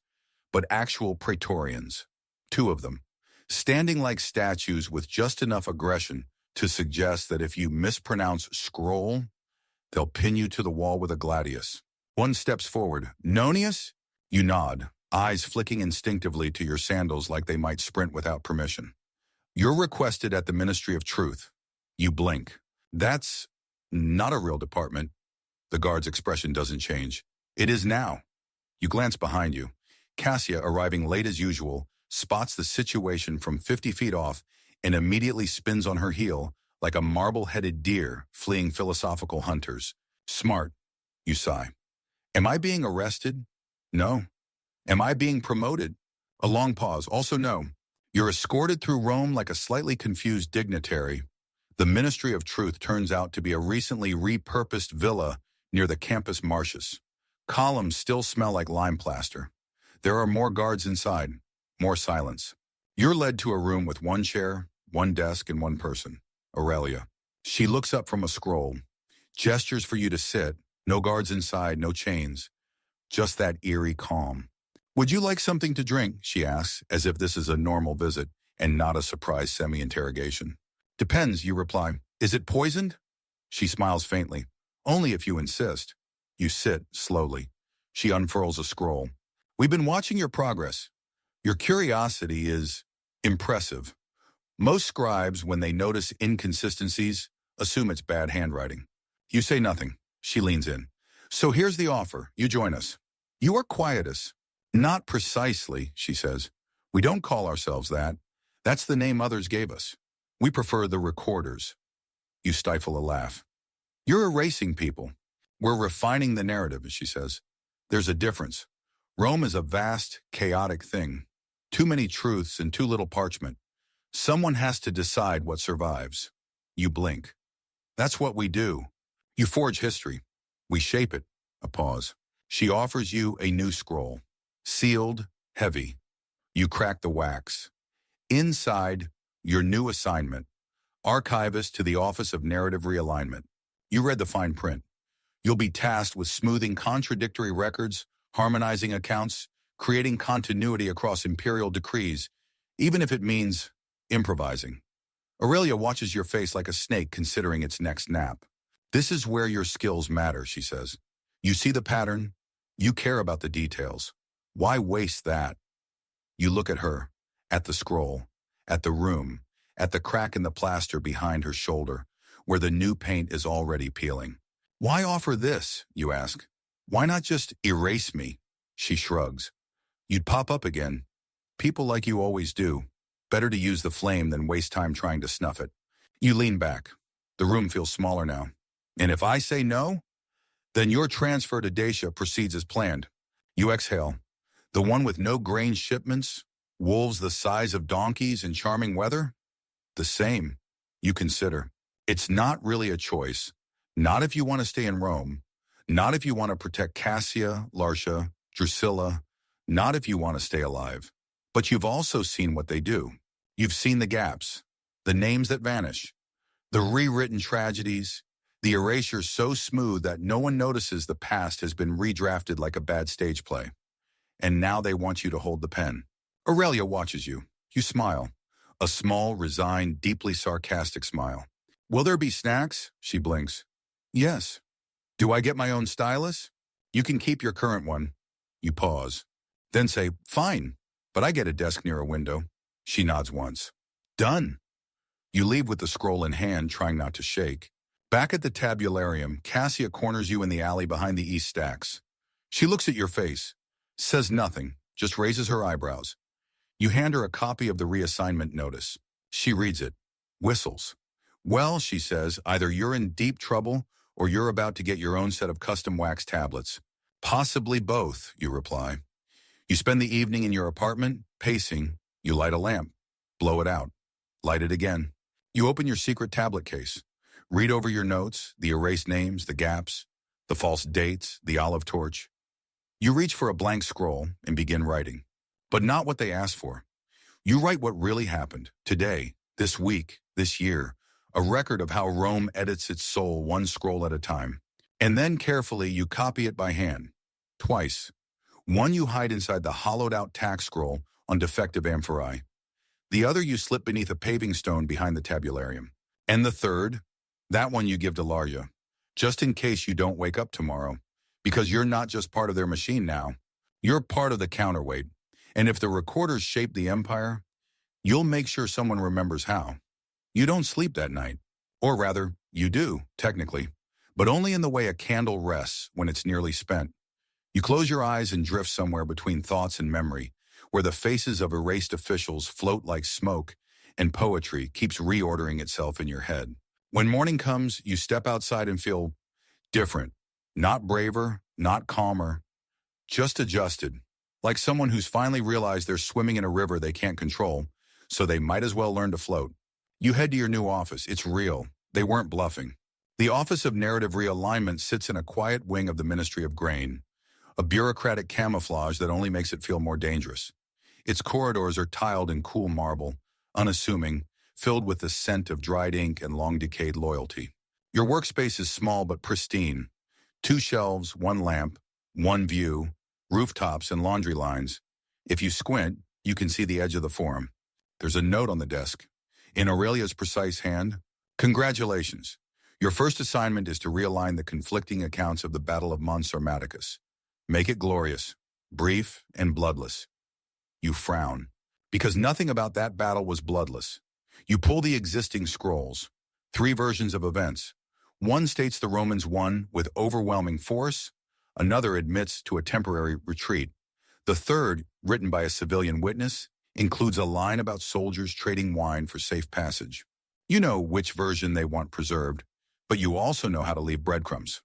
but actual praetorians. 2 of them, standing like statues with just enough aggression to suggest that if you mispronounce scroll, they'll pin you to the wall with a gladius. One steps forward. Nonius? You nod, eyes flicking instinctively to your sandals like they might sprint without permission. You're requested at the Ministry of Truth. You blink. That's not a real department. The guard's expression doesn't change. It is now. You glance behind you. Cassia, arriving late as usual, spots the situation from 50 feet off and immediately spins on her heel like a marble-headed deer fleeing philosophical hunters. Smart, you sigh. Am I being arrested? No. Am I being promoted? A long pause. Also no. You're escorted through Rome like a slightly confused dignitary. The Ministry of Truth turns out to be a recently repurposed villa near the Campus Martius. Columns still smell like lime plaster. There are more guards inside, more silence. You're led to a room with 1 chair, 1 desk, and 1 person, Aurelia. She looks up from a scroll, gestures for you to sit, no guards inside, no chains, just that eerie calm. Would you like something to drink, she asks, as if this is a normal visit and not a surprise semi-interrogation. Depends, you reply. Is it poisoned? She smiles faintly. Only if you insist. You sit, slowly. She unfurls a scroll. We've been watching your progress. Your curiosity is impressive. Most scribes, when they notice inconsistencies, assume it's bad handwriting. You say nothing. She leans in. So here's the offer. You join us. You are quietus. Not precisely, she says. We don't call ourselves that. That's the name others gave us. We prefer the recorders. You stifle a laugh. You're erasing people. We're refining the narrative, she says. There's a difference. Rome is a vast, chaotic thing. Too many truths and too little parchment. Someone has to decide what survives. You blink. That's what we do. You forge history. We shape it. A pause. She offers you a new scroll. Sealed, heavy. You crack the wax. Inside, your new assignment. Archivist to the Office of Narrative Realignment. You read the fine print. You'll be tasked with smoothing contradictory records, harmonizing accounts, creating continuity across imperial decrees, even if it means improvising. Aurelia watches your face like a snake considering its next nap. This is where your skills matter, she says. You see the pattern. You care about the details. Why waste that? You look at her, at the scroll, at the room, at the crack in the plaster behind her shoulder, where the new paint is already peeling. Why offer this, you ask? Why not just erase me? She shrugs. You'd pop up again. People like you always do. Better to use the flame than waste time trying to snuff it. You lean back. The room feels smaller now. And if I say no, then your transfer to Dacia proceeds as planned. You exhale. The one with no grain shipments, wolves the size of donkeys in charming weather? The same. You consider. It's not really a choice. Not if you want to stay in Rome. Not if you want to protect Cassia, Larcia, Drusilla. Not if you want to stay alive. But you've also seen what they do. You've seen the gaps, the names that vanish, the rewritten tragedies, the erasure so smooth that no one notices the past has been redrafted like a bad stage play. And now they want you to hold the pen. Aurelia watches you. You smile. A small, resigned, deeply sarcastic smile. Will there be snacks? She blinks. Yes. Do I get my own stylus? You can keep your current one. You pause. Then say, fine, but I get a desk near a window. She nods once. Done. You leave with the scroll in hand, trying not to shake. Back at the tabularium, Cassia corners you in the alley behind the east stacks. She looks at your face, says nothing, just raises her eyebrows. You hand her a copy of the reassignment notice. She reads it, whistles. Well, she says, either you're in deep trouble or you're about to get your own set of custom wax tablets. Possibly both, you reply. You spend the evening in your apartment, pacing. You light a lamp, blow it out, light it again. You open your secret tablet case, read over your notes, the erased names, the gaps, the false dates, the olive torch. You reach for a blank scroll and begin writing, but not what they asked for. You write what really happened, today, this week, this year, a record of how Rome edits its soul one scroll at a time. And then carefully you copy it by hand. Twice. One you hide inside the hollowed-out tax scroll on defective amphorae. The other you slip beneath a paving stone behind the tabularium. And the third, that one you give to Larja, just in case you don't wake up tomorrow, because you're not just part of their machine now. You're part of the counterweight. And if the recorders shape the empire, you'll make sure someone remembers how. You don't sleep that night. Or rather, you do, technically, but only in the way a candle rests when it's nearly spent. You close your eyes and drift somewhere between thoughts and memory, where the faces of erased officials float like smoke and poetry keeps reordering itself in your head. When morning comes, you step outside and feel different. Not braver, not calmer, just adjusted. Like someone who's finally realized they're swimming in a river they can't control, so they might as well learn to float. You head to your new office. It's real. They weren't bluffing. The Office of Narrative Realignment sits in a quiet wing of the Ministry of Grain, a bureaucratic camouflage that only makes it feel more dangerous. Its corridors are tiled in cool marble, unassuming, filled with the scent of dried ink and long-decayed loyalty. Your workspace is small but pristine. 2 shelves, 1 lamp, 1 view, rooftops and laundry lines. If you squint, you can see the edge of the forum. There's a note on the desk. In Aurelia's precise hand, "Congratulations. Your first assignment is to realign the conflicting accounts of the Battle of Mons Sarmaticus. Make it glorious, brief, and bloodless." You frown, because nothing about that battle was bloodless. You pull the existing scrolls, 3 versions of events. One states the Romans won with overwhelming force. Another admits to a temporary retreat. The third, written by a civilian witness, includes a line about soldiers trading wine for safe passage. You know which version they want preserved, but you also know how to leave breadcrumbs.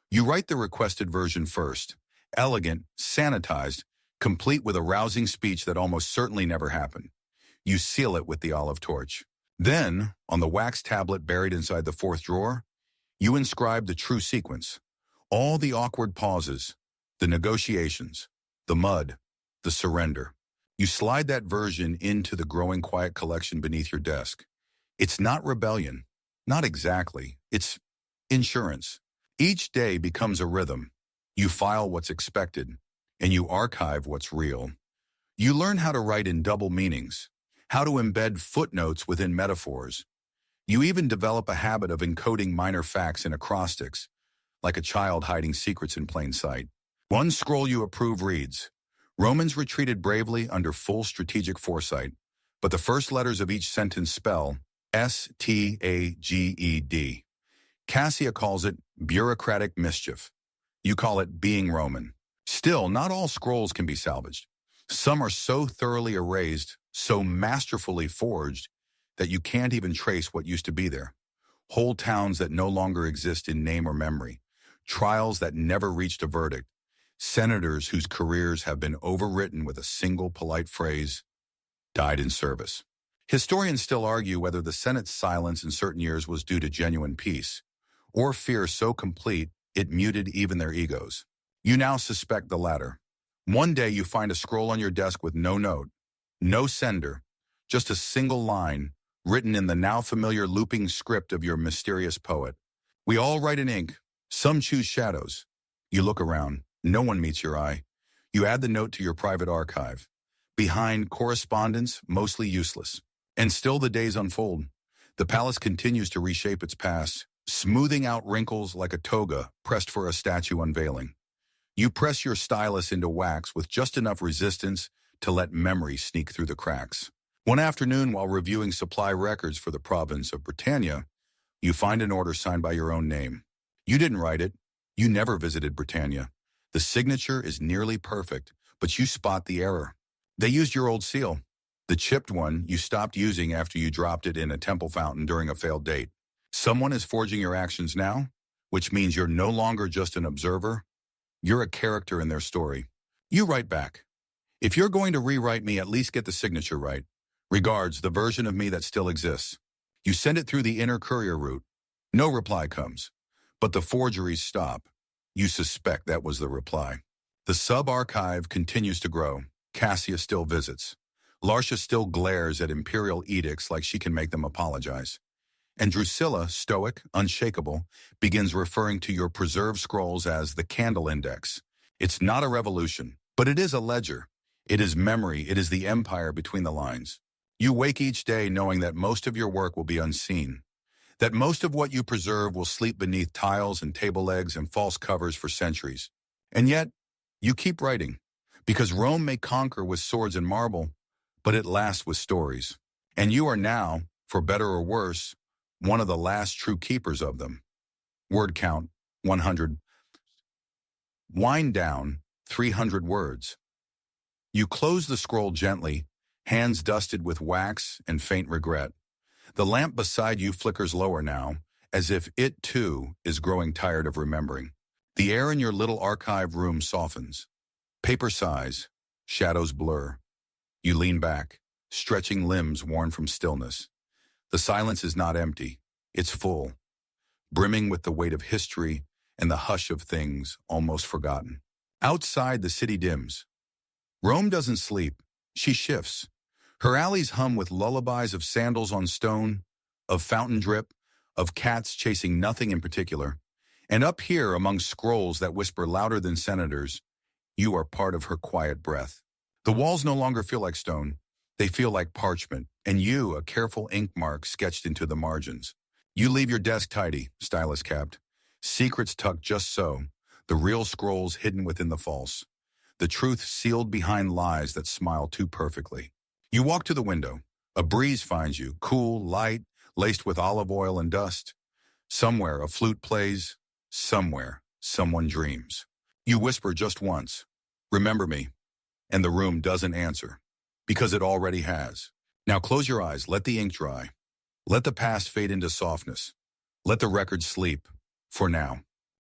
You write the requested version first, elegant, sanitized, complete with a rousing speech that almost certainly never happened. You seal it with the olive torch. Then, on the wax tablet buried inside the 4th drawer, you inscribe the true sequence. All the awkward pauses, the negotiations, the mud, the surrender. You slide that version into the growing quiet collection beneath your desk. It's not rebellion. Not exactly. It's insurance. Each day becomes a rhythm. You file what's expected, and you archive what's real. You learn how to write in double meanings, how to embed footnotes within metaphors. You even develop a habit of encoding minor facts in acrostics, like a child hiding secrets in plain sight. One scroll you approve reads, "Romans retreated bravely under full strategic foresight, but the first letters of each sentence spell S-T-A-G-E-D. Cassia calls it bureaucratic mischief. You call it being Roman." Still, not all scrolls can be salvaged. Some are so thoroughly erased, so masterfully forged, that you can't even trace what used to be there. Whole towns that no longer exist in name or memory. Trials that never reached a verdict. Senators whose careers have been overwritten with a single polite phrase, "died in service." Historians still argue whether the Senate's silence in certain years was due to genuine peace, or fear so complete it muted even their egos. You now suspect the latter. One day you find a scroll on your desk with no note, no sender, just a single line written in the now familiar looping script of your mysterious poet. We all write in ink. Some choose shadows. You look around. No one meets your eye. You add the note to your private archive. Behind, correspondence, mostly useless. And still the days unfold. The palace continues to reshape its past, smoothing out wrinkles like a toga pressed for a statue unveiling. You press your stylus into wax with just enough resistance to let memory sneak through the cracks. One afternoon, while reviewing supply records for the province of Britannia, you find an order signed by your own name. You didn't write it. You never visited Britannia. The signature is nearly perfect, but you spot the error. They used your old seal. The chipped one you stopped using after you dropped it in a temple fountain during a failed date. Someone is forging your actions now, which means you're no longer just an observer. You're a character in their story. You write back. "If you're going to rewrite me, at least get the signature right. Regards, the version of me that still exists." You send it through the inner courier route. No reply comes, but the forgeries stop. You suspect that was the reply. The sub-archive continues to grow. Cassia still visits. Larcia still glares at imperial edicts like she can make them apologize. And Drusilla, stoic, unshakable, begins referring to your preserved scrolls as the candle index. It's not a revolution, but it is a ledger. It is memory. It is the empire between the lines. You wake each day knowing that most of your work will be unseen, that most of what you preserve will sleep beneath tiles and table legs and false covers for centuries. And yet, you keep writing, because Rome may conquer with swords and marble, but it lasts with stories. And you are now, for better or worse, one of the last true keepers of them. Word count, 100. Wind down, 300 words. You close the scroll gently, hands dusted with wax and faint regret. The lamp beside you flickers lower now, as if it, too, is growing tired of remembering. The air in your little archive room softens. Paper sighs, shadows blur. You lean back, stretching limbs worn from stillness. The silence is not empty, it's full, brimming with the weight of history and the hush of things almost forgotten. Outside, the city dims. Rome doesn't sleep, she shifts. Her alleys hum with lullabies of sandals on stone, of fountain drip, of cats chasing nothing in particular. And up here, among scrolls that whisper louder than senators, you are part of her quiet breath. The walls no longer feel like stone. They feel like parchment, and you, a careful ink mark sketched into the margins. You leave your desk tidy, stylus capped. Secrets tucked just so, the real scrolls hidden within the false. The truth sealed behind lies that smile too perfectly. You walk to the window. A breeze finds you, cool, light, laced with olive oil and dust. Somewhere a flute plays. Somewhere someone dreams. You whisper just once, "Remember me," and the room doesn't answer, because it already has. Now close your eyes, let the ink dry. Let the past fade into softness. Let the record sleep, for now.